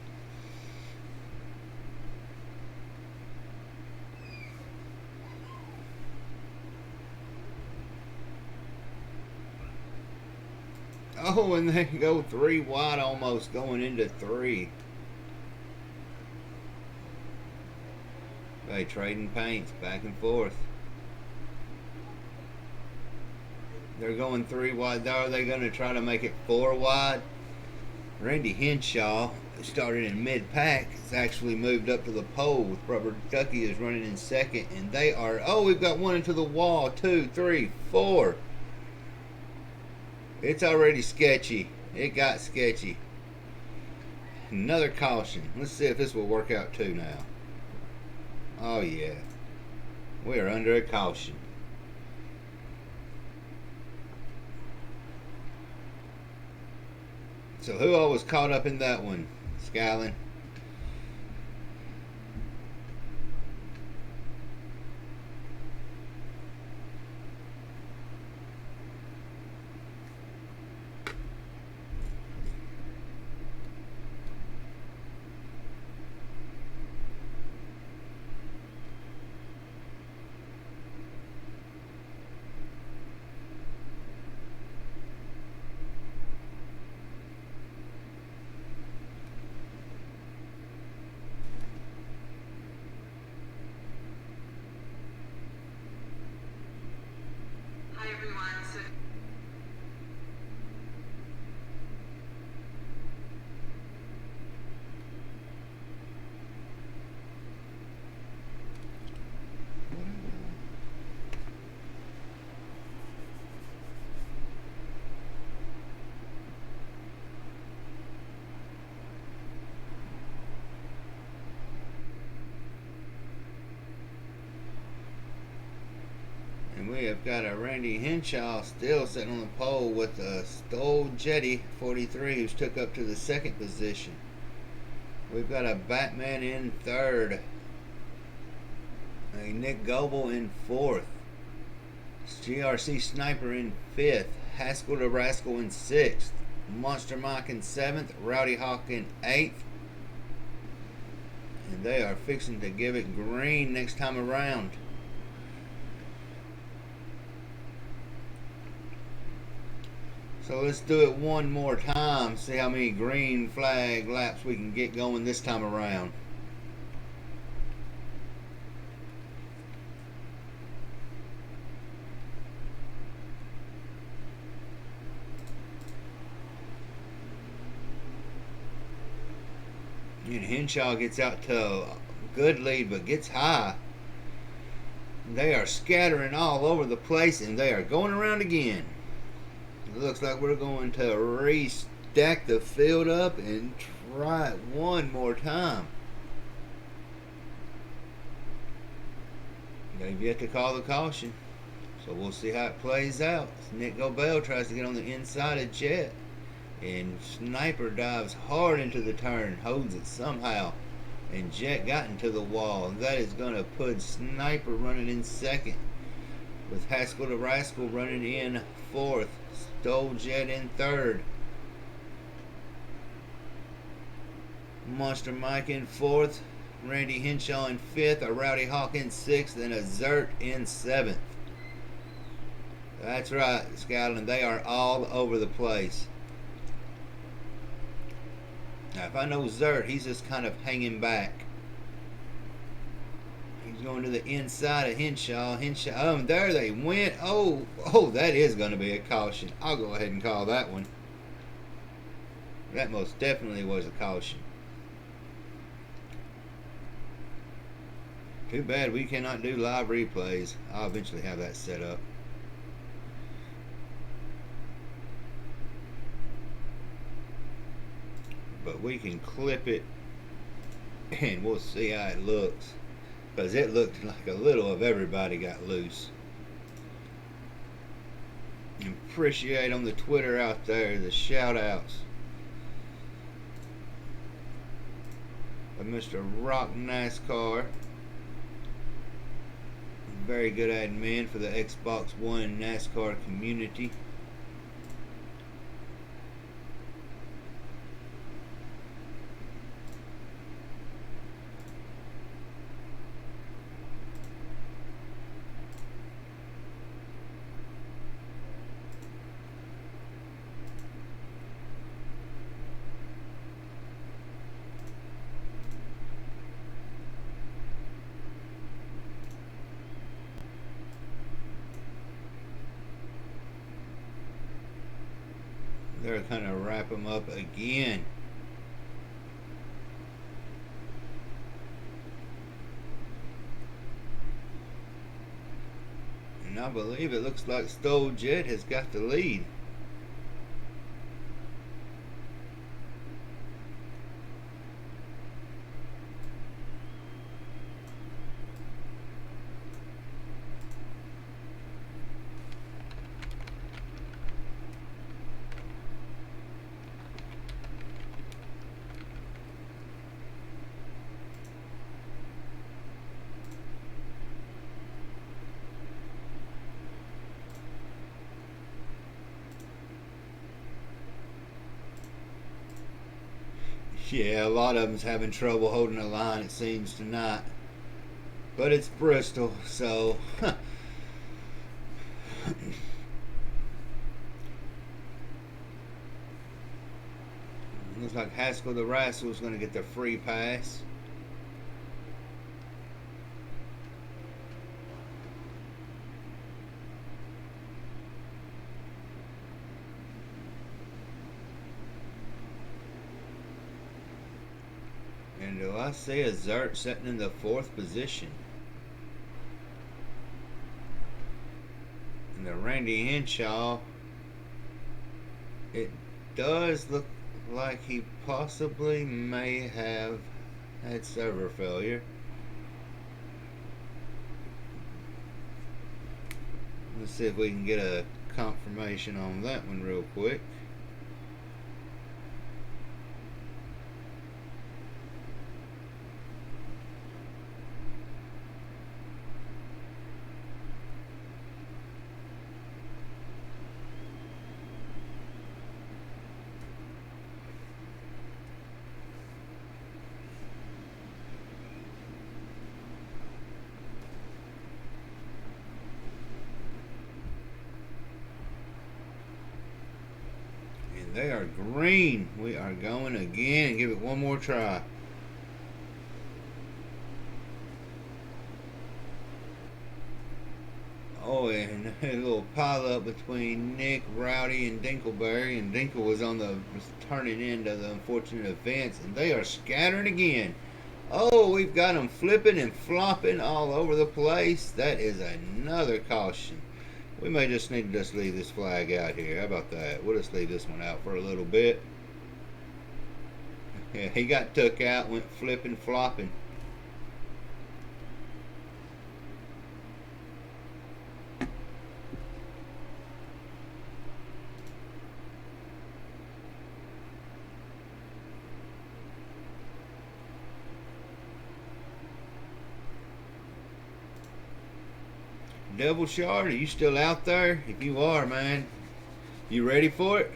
Oh, and they go 3 wide almost, going into 3. They trading paints back and forth. They're going 3 wide. Are they going to try to make it 4 wide? Randy Henshaw, who started in mid-pack, has actually moved up to the pole with Rubber Ducky is running in second. And they are, oh, we've got 1 into the wall. 2, 3, 4. It's already sketchy. It got sketchy. Another caution. Let's see if this will work out too now. Oh yeah. We are under a caution. So who all was caught up in that one? Skyland? And we have got a Randy Henshaw still sitting on the pole with a Stoll Jetty 43 who's took up to the second position. We've got a Batman in third. A Nick Goebel in fourth. GRC Sniper in fifth. Haskell the Rascal in sixth. Monster Mike in seventh. Rowdy Hawk in eighth. And they are fixing to give it green next time around. So let's do it one more time. See how many green flag laps we can get going this time around. And Henshaw gets out to a good lead, but gets high. They are scattering all over the place, and they are going around again. It looks like we're going to restack the field up and try it one more time. They've yet to call the caution, so we'll see how it plays out. Nick Goebel tries to get on the inside of Jet, and Sniper dives hard into the turn, holds it somehow, and Jet got into the wall. That is going to put Sniper running in second, with Haskell the Rascal running in fourth. Stoll Jet in third. Monster Mike in fourth. Randy Henshaw in fifth. A Rowdy Hawk in sixth. And a Zert in seventh. That's right, Scotland. They are all over the place. Now, if I know Zert, he's just kind of hanging back. He's going to the inside of Henshaw. There they went. Oh, that is going to be a caution. I'll go ahead and call that one. That most definitely was a caution. Too bad we cannot do live replays. I'll eventually have that set up. But we can clip it and we'll see how it looks. Because it looked like a little of everybody got loose. Appreciate on the Twitter out there the shout outs of Mr. Rock NASCAR. Very good admin for the Xbox One NASCAR community. They're going to wrap them up again. And I believe it looks like Stoll Jet has got the lead. Yeah, a lot of them's having trouble holding the line, it seems, tonight. But it's Bristol, so looks like Haskell the Rascal's going to get the free pass. And do I see a Zert sitting in the 4th position? And the Randy Henshaw, it does look like he possibly may have had server failure. Let's see if we can get a confirmation on that one real quick. They are green. We are going again. Give it one more try. Oh, and a little pile up between Nick, Rowdy, and Dinkleberry. And Dinkle was on the turning end of the unfortunate events. And they are scattering again. Oh, we've got them flipping and flopping all over the place. That is another caution. We may just need to just leave this flag out here. How about that? We'll just leave this one out for a little bit. Yeah, he got took out, went flipping, flopping. Double Shard, are you still out there? If you are, man, you ready for it?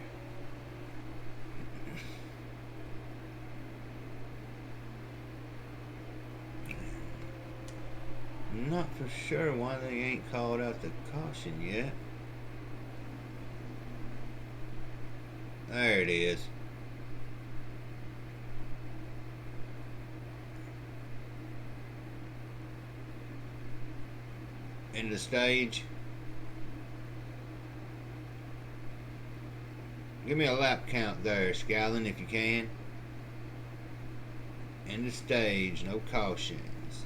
I'm not for sure why they ain't called out the caution yet. There it is. In the stage. Give me a lap count there, Scallon, if you can. In the stage, no cautions.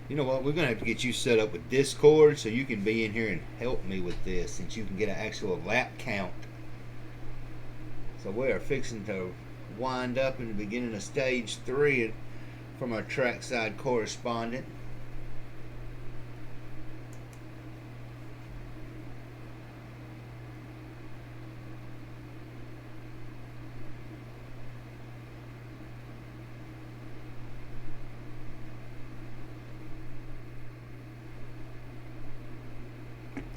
You know what? We're going to have to get you set up with Discord so you can be in here and help me with this, since you can get an actual lap count. So we are fixing to wind up in the beginning of stage 3 from our trackside correspondent.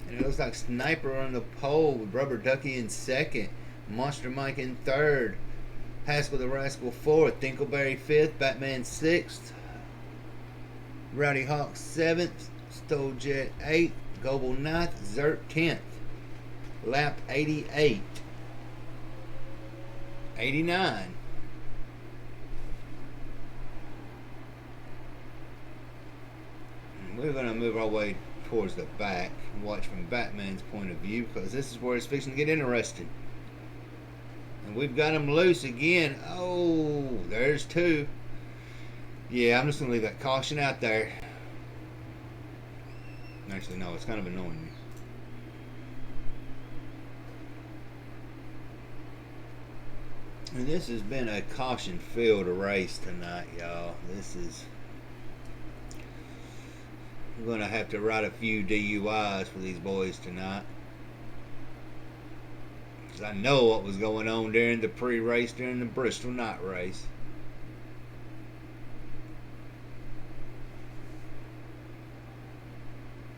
And it looks like Sniper on the pole with Rubber Ducky in 2nd, Monster Mike in 3rd, Haskell the Rascal 4th, Dinkleberry 5th, Batman 6th, Rowdy Hawk 7th, Stolejet 8th, Goble 9th, Zert 10th. Lap 88. 89. We're going to move our way towards the back and watch from Batman's point of view, because this is where it's fixing to get interesting. And we've got him loose again. Oh, there's 2. Yeah, I'm just going to leave that caution out there. Actually, no, it's kind of annoying me. And this has been a caution-filled race tonight, y'all. We're going to have to write a few DUIs for these boys tonight. Because I know what was going on during the pre-race, during the Bristol night race.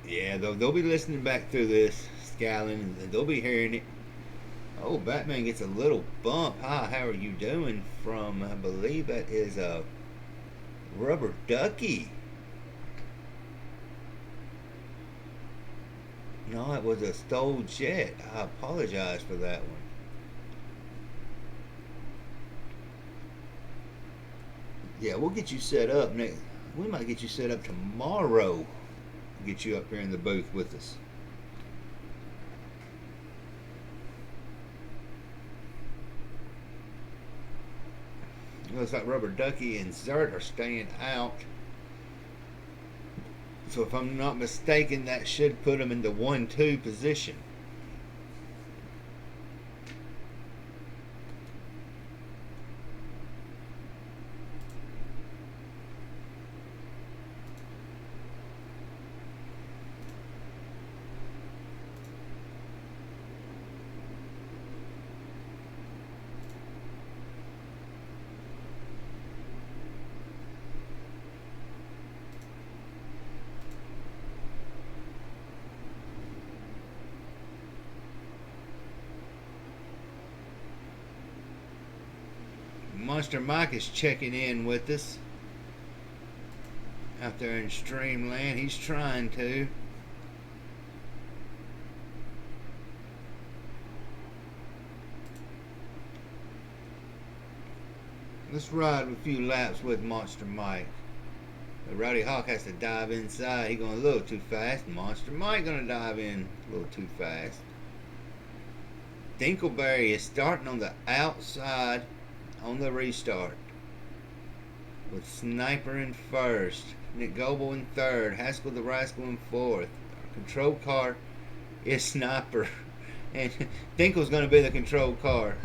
Yeah, they'll be listening back through this, Scallon, and they'll be hearing it. Oh, Batman gets a little bump. Hi, how are you doing? From, I believe that is a rubber ducky. No, it was a stole jet. I apologize for that one. Yeah, we'll get you set up next. We might get you set up tomorrow. Get you up here in the booth with us. Looks like Rubber Ducky and Zert are staying out. So if I'm not mistaken, that should put them in the 1-2 position. Monster Mike is checking in with us out there in Streamland. He's trying to. Let's ride a few laps with Monster Mike. The Rowdy Hawk has to dive inside. He's going a little too fast. Monster Mike going to dive in a little too fast. Dinkleberry is starting on the outside on the restart with Sniper in first, Nick Goebel in third, Haskell the Rascal in fourth. Our control car is Sniper, and Dinkle's going to be the control car.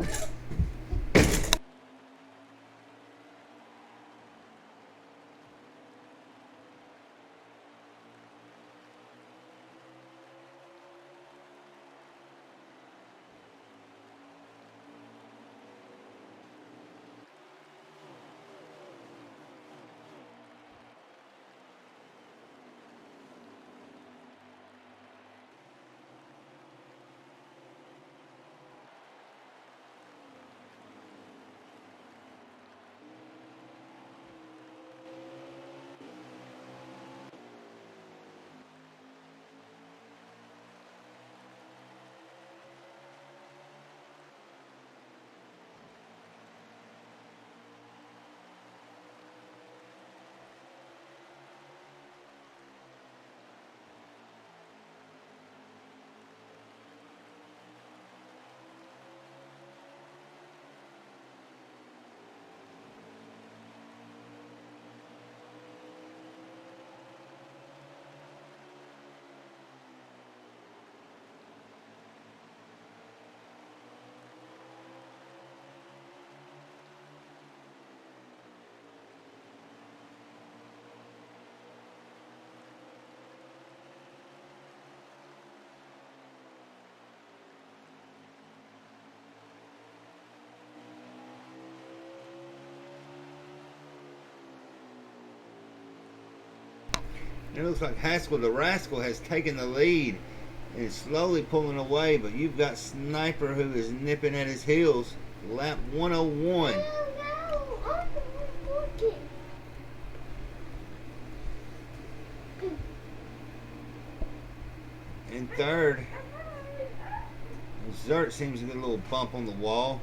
It looks like Haskell the Rascal has taken the lead and is slowly pulling away, but you've got Sniper who is nipping at his heels. Lap 101. In third, Zert seems to get a little bump on the wall.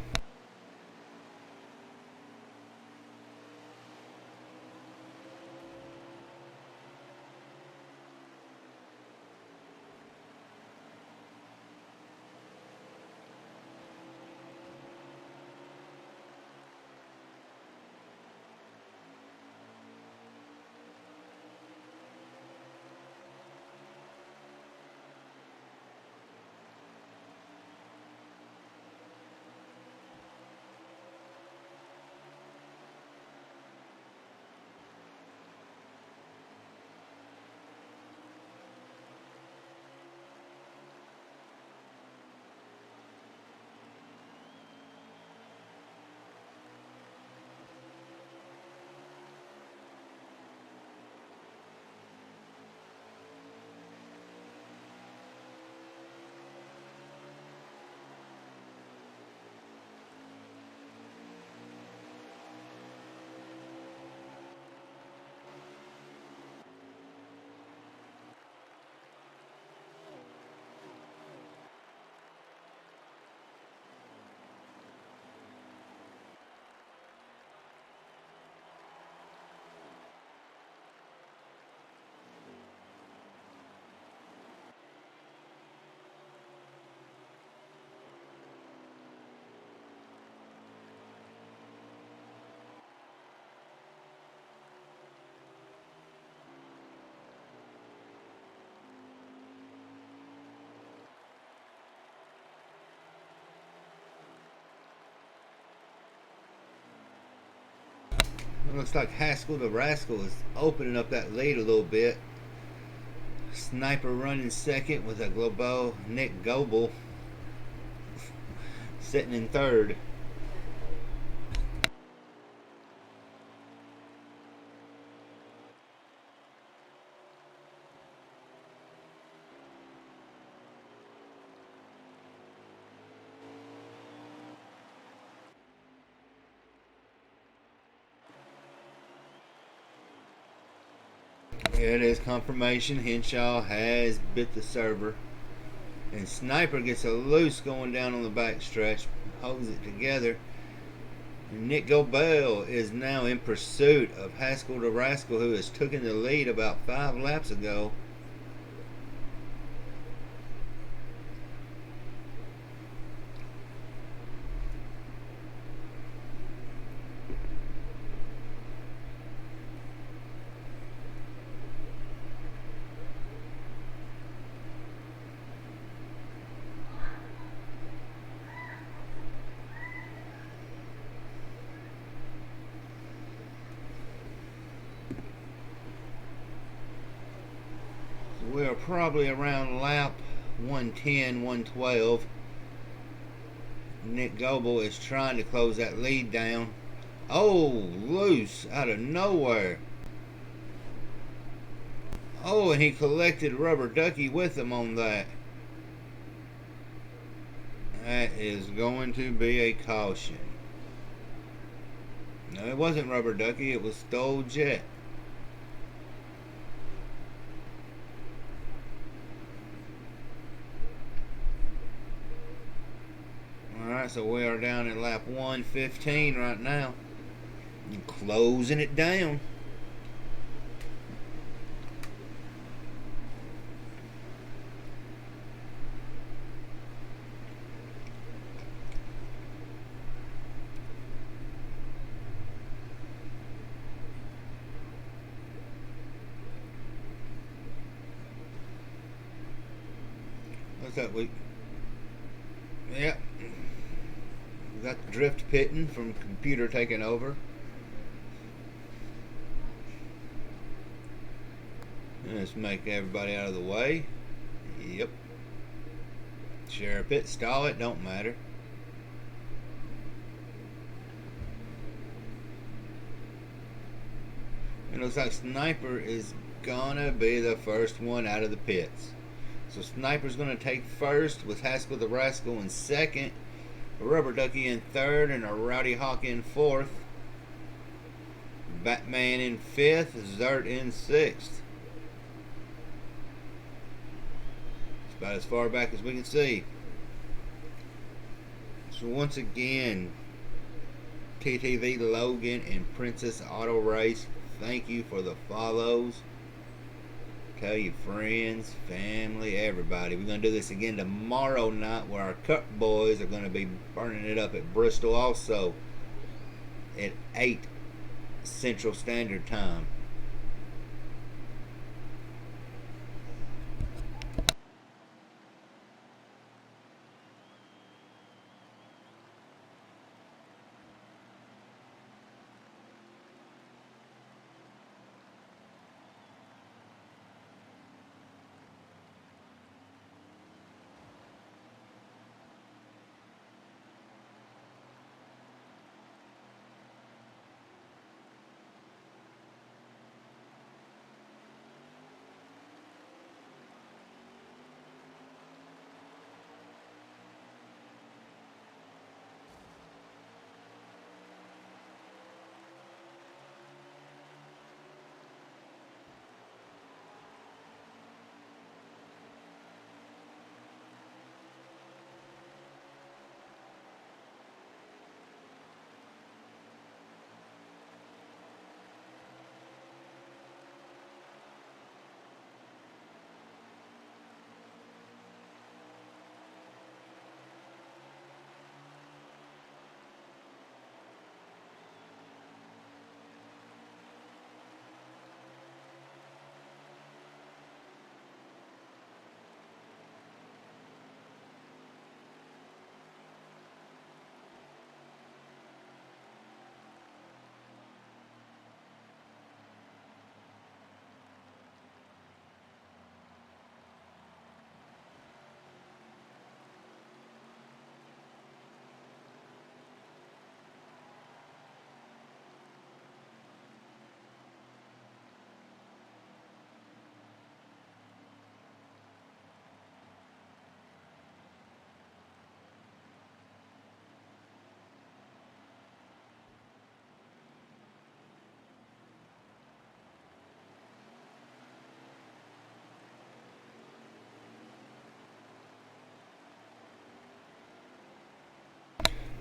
It looks like Haskell the Rascal is opening up that lead a little bit. Sniper running second with a Globo. Nick Goebel sitting in third. It is confirmation. Henshaw has bit the server. And Sniper gets a loose going down on the back stretch. Holds it together. And Nick Goebel is now in pursuit of Haskell the Rascal, who has taken the lead about 5 laps ago. We are probably around lap 110, 112. Nick Goebel is trying to close that lead down. Oh, loose out of nowhere. Oh, and he collected Rubber Ducky with him on that. That is going to be a caution. No, it wasn't Rubber Ducky. It was Stole Jet. Alright, so we are down at lap 115 right now. And closing it down. What's that week? Yep. We got the drift pitting from computer taking over. Let's make everybody out of the way. Yep. Share a pit, stall it, don't matter. It looks like Sniper is gonna be the first one out of the pits. So Sniper's gonna take first with Haskell the Rascal in second, a Rubber Ducky in third, and a Rowdy Hawk in fourth. Batman in fifth, Zert in sixth. It's about as far back as we can see. So once again, TTV Logan and Princess Auto Race, thank you for the follows. Tell your friends, family, everybody. We're going to do this again tomorrow night where our Cup boys are going to be burning it up at Bristol also at 8 Central Standard Time.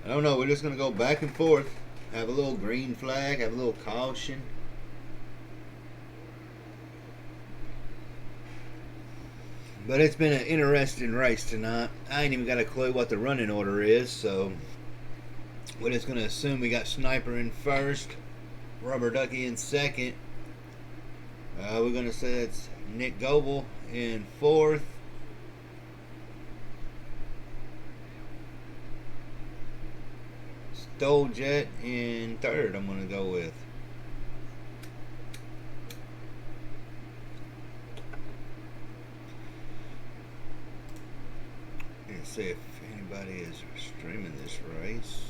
I don't know. We're just going to go back and forth. Have a little green flag. Have a little caution. But it's been an interesting race tonight. I ain't even got a clue what the running order is, so we're just going to assume we got Sniper in first, Rubber Ducky in second. We're going to say it's Nick Goebel in fourth. Stolejet in third, I'm going to go with. Let's see if anybody is streaming this race.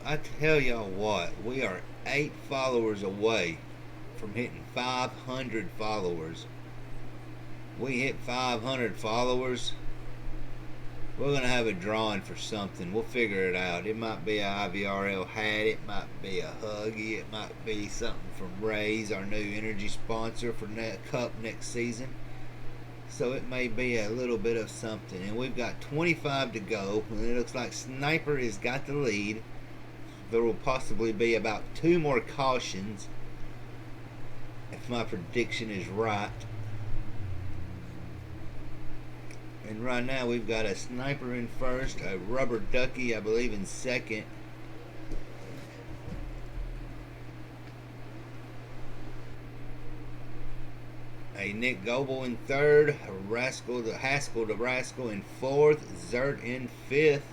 I tell y'all what, we are 8 followers away from hitting 500 followers. We hit 500 followers, we're going to have a drawing for something. We'll figure it out. It might be a IVRL hat, it might be a Huggy, it might be something from Ray's, our new energy sponsor for Cup next season. So it may be a little bit of something. And we've got 25 to go, and it looks like Sniper has got the lead. There will possibly be about 2 more cautions if my prediction is right. And right now we've got a Sniper in first, a Rubber Ducky I believe in second, a Nick Goebel in third, a Haskell the Rascal in fourth, Zert in fifth,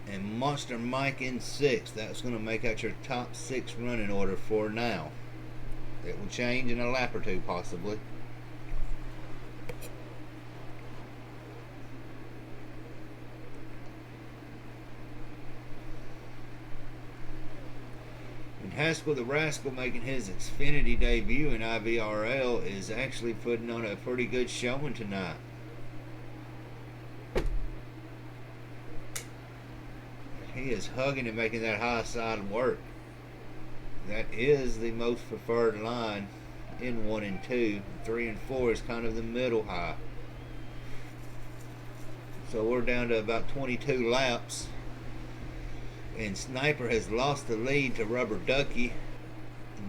and Monster Mike in sixth. That's going to make out your top 6 running order for now. It will change in a lap or two possibly. And Haskell the Rascal, making his Xfinity debut in IVRL, is actually putting on a pretty good showing tonight. He is hugging and making that high side work. That is the most preferred line in 1 and 2. 3 and 4 is kind of the middle high. So we're down to about 22 laps. And Sniper has lost the lead to Rubber Ducky.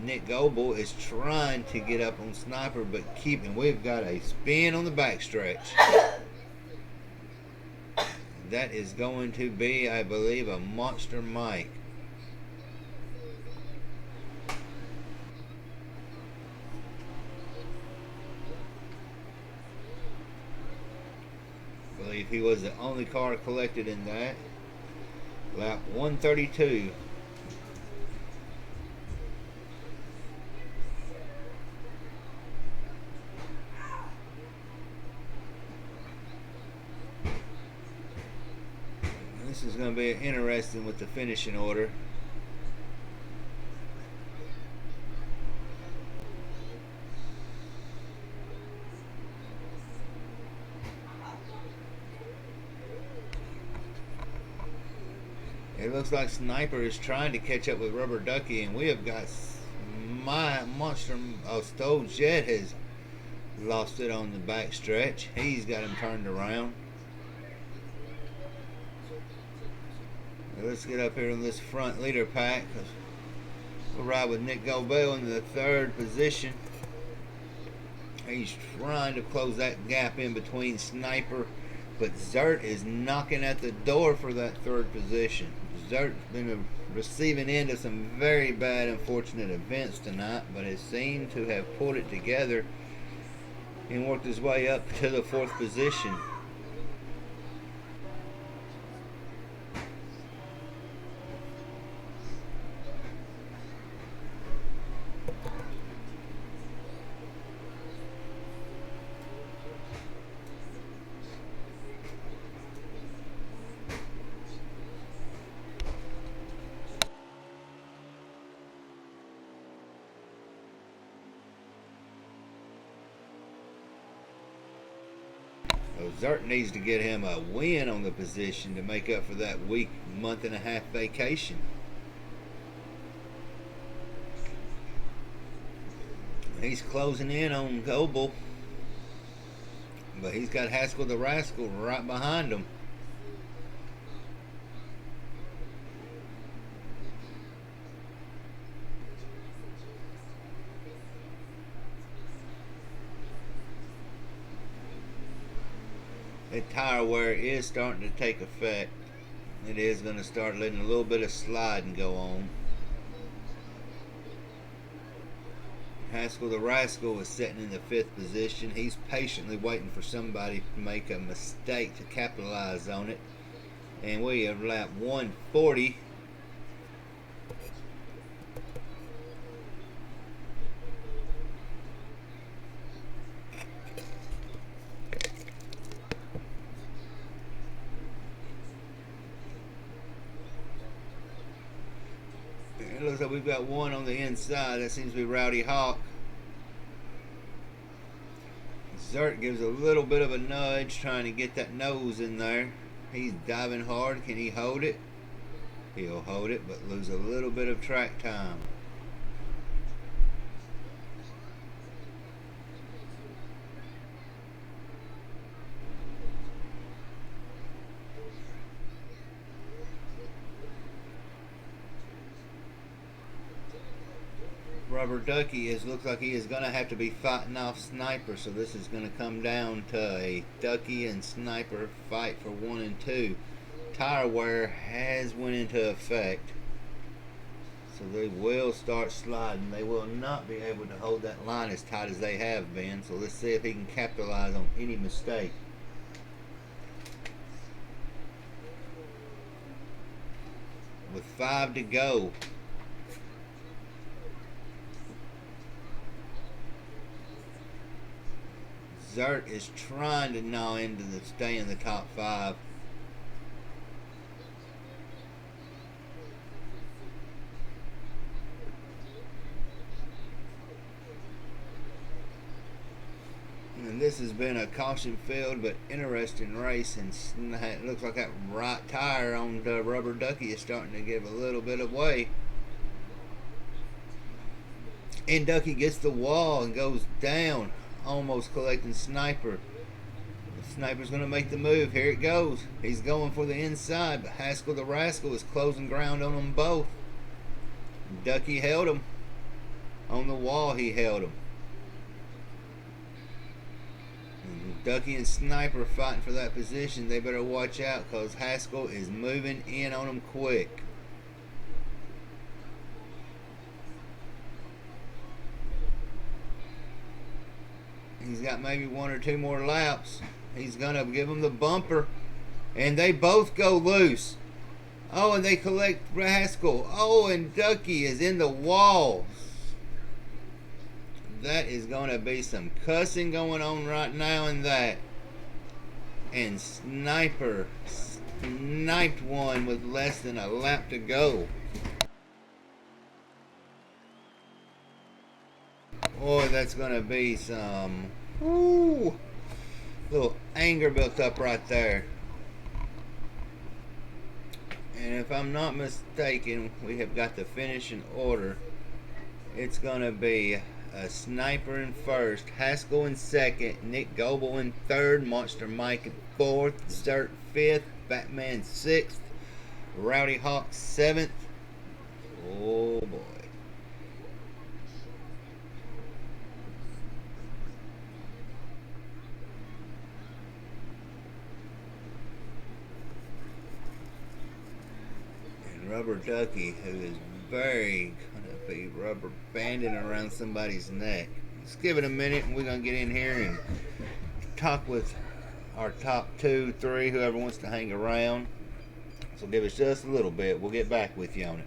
Nick Goebel is trying to get up on Sniper, but keeping. We've got a spin on the backstretch. That is going to be, I believe, a Monster Mike. I believe he was the only car collected in that. Lap 132. This is going to be interesting with the finishing order. It looks like Sniper is trying to catch up with Rubber Ducky, and we have got my monster. Stolejet has lost it on the back stretch. He's got him turned around. Let's get up here in this front leader pack. We'll ride with Nick Goebel in the 3rd position. He's trying to close that gap in between Sniper, but Zert is knocking at the door for that 3rd position. Zert's been receiving into some very bad, unfortunate events tonight, but has seemed to have pulled it together and worked his way up to the 4th position. Zert needs to get him a win on the position to make up for that week, month and a half vacation. He's closing in on Goebel, but he's got Haskell the Rascal right behind him. That tire wear is starting to take effect. It is going to start letting a little bit of sliding go on. Haskell the Rascal is sitting in the 5th position. He's patiently waiting for somebody to make a mistake to capitalize on it. And we have lap 140. It looks like we've got one on the inside. That seems to be Rowdy Hawk. Zert gives a little bit of a nudge, trying to get that nose in there. He's diving hard. Can he hold it? He'll hold it, but lose a little bit of track time. Rubber Ducky looks like he is going to have to be fighting off Sniper, so this is going to come down to a Ducky and Sniper fight for 1 and 2. Tire wear has went into effect, so they will start sliding. They will not be able to hold that line as tight as they have been, so let's see if he can capitalize on any mistake. With 5 to go, Zert is trying to gnaw into the stay in the top 5. And this has been a caution-filled but interesting race, and it looks like that right tire on the Rubber Ducky is starting to give a little bit of way. And Ducky gets the wall and goes down, almost collecting Sniper. The Sniper's going to make the move. Here it goes. He's going for the inside, but Haskell the Rascal is closing ground on them both. Ducky held him. On the wall, he held him. And Ducky and Sniper fighting for that position. They better watch out, because Haskell is moving in on them quick. He's got maybe 1 or 2 more laps. He's going to give him the bumper. And they both go loose. Oh, and they collect Haskell. Oh, and Ducky is in the wall. That is going to be some cussing going on right now in that. And Sniper sniped one with less than a lap to go. Boy, that's going to be some little anger built up right there. And if I'm not mistaken, we have got the finish in order. It's going to be a Sniper in first, Haskell in second, Nick Goebel in third, Monster Mike in fourth, Zert fifth, Batman sixth, Rowdy Hawk seventh. Oh boy. Rubber Ducky, who is very going to be rubber banding around somebody's neck. Let's give it a minute and we're going to get in here and talk with our top 2, 3, whoever wants to hang around. So give us just a little bit. We'll get back with you on it.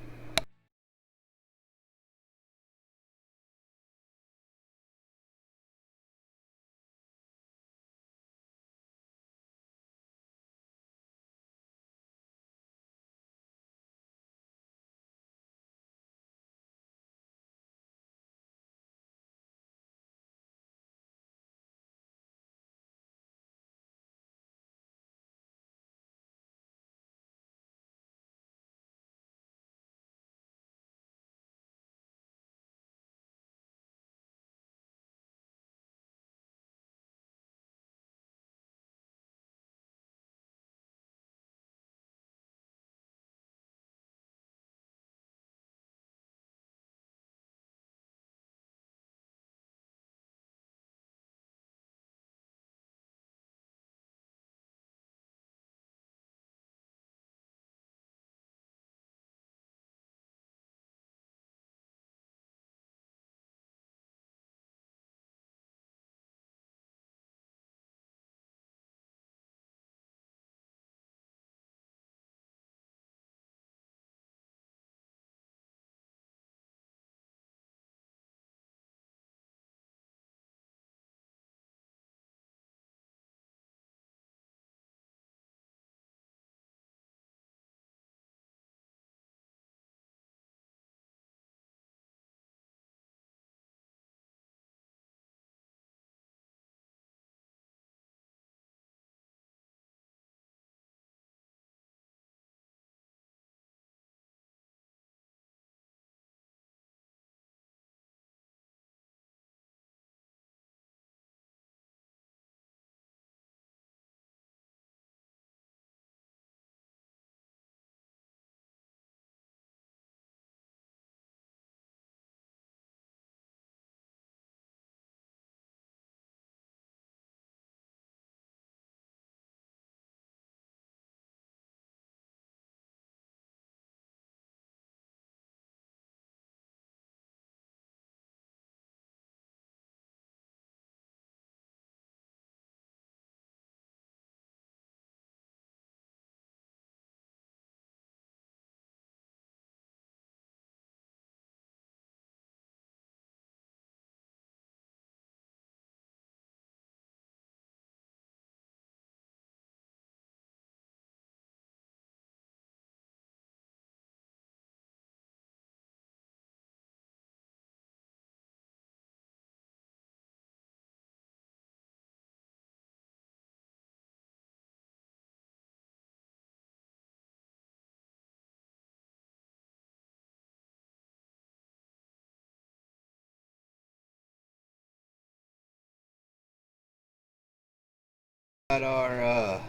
Got our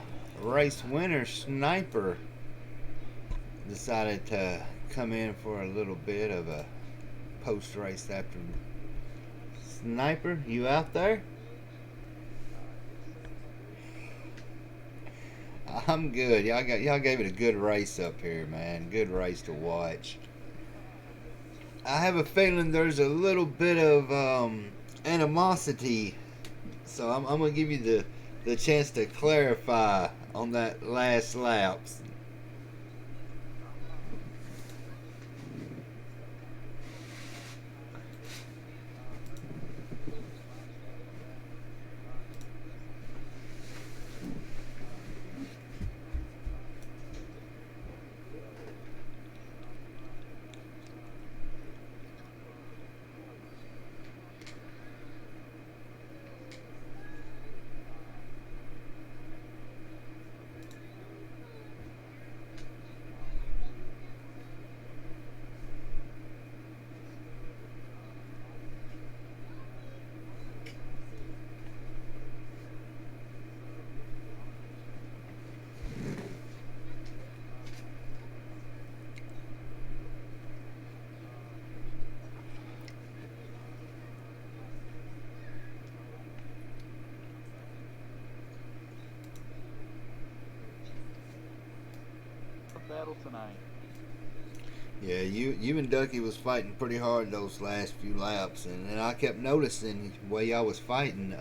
race winner, Sniper, decided to come in for a little bit of a post-race after. Sniper, you out there? I'm good. Y'all gave it a good race up here, man. Good race to watch. I have a feeling there's a little bit of animosity, so I'm gonna give you the chance to clarify on that last laps. Battle tonight. Yeah, you and Ducky was fighting pretty hard those last few laps, and I kept noticing the way y'all was fighting.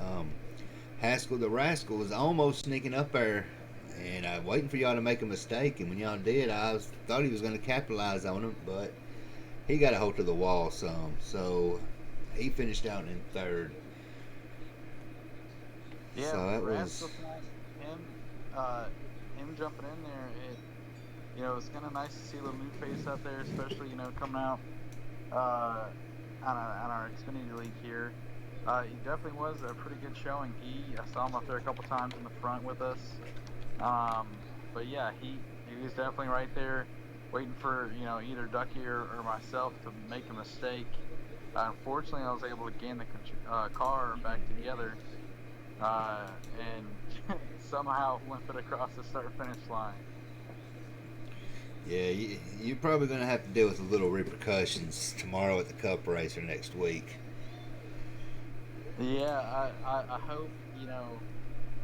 Haskell the Rascal was almost sneaking up there, and waiting for y'all to make a mistake. And when y'all did, thought he was going to capitalize on it, but he got a hold to the wall some, so he finished out in third. Yeah, So that Rascal was tonight, him jumping in there. It's kind of nice to see a little new face out there, especially coming out uh, on our Xfinity League here. He definitely was a pretty good showing. I saw him up there a couple times in the front with us. But yeah, he was definitely right there, waiting for either Ducky or myself to make a mistake. Unfortunately, I was able to gain the car back together, and somehow limp it across the start-finish line. yeah. You're probably going to have to deal with a little repercussions tomorrow at the Cup race or next week. Yeah, I hope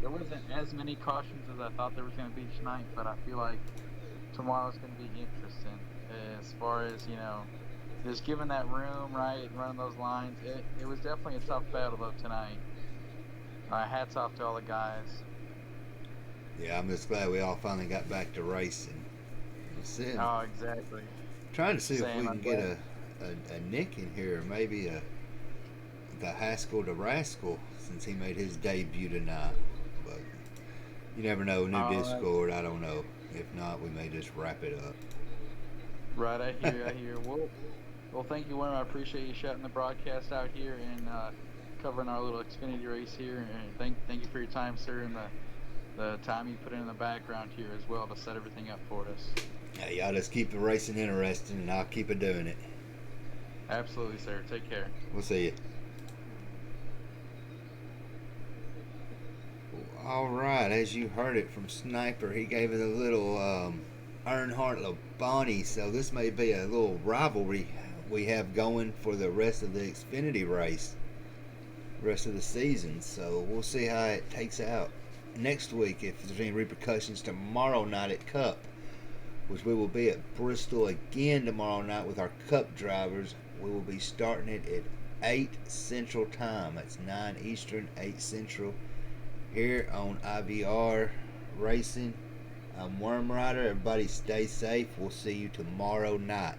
there wasn't as many cautions as I thought there was going to be tonight, but I feel like tomorrow's going to be interesting as far as just giving that room right and running those lines. It was definitely a tough battle though tonight. Hats off to all the guys. Yeah, I'm just glad we all finally got back to racing. Oh, exactly. Trying to see if we Same. I'm can get glad. a Nick in here, or maybe the Haskell to Rascal, since he made his debut tonight. But you never know. New All right. Discord, I don't know. If not, we may just wrap it up. Right, I hear. I hear. Well, thank you, Warren. I appreciate you shouting the broadcast out here and covering our little Xfinity race here. And thank you for your time, sir, and the time you put in the background here as well to set everything up for us. Yeah, y'all just keep the racing interesting, and I'll keep it doing it. Absolutely, sir. Take care. We'll see you. All right, as you heard it from Sniper, he gave it a little Earnhardt Labonte, so this may be a little rivalry we have going for the rest of the Xfinity race, rest of the season. So we'll see how it takes out next week, if there's any repercussions tomorrow night at Cup, which we will be at Bristol again tomorrow night with our Cup drivers. We will be starting it at 8 Central Time. That's 9 Eastern, 8 Central, here on IVR Racing. I'm Worm Rider. Everybody stay safe. We'll see you tomorrow night.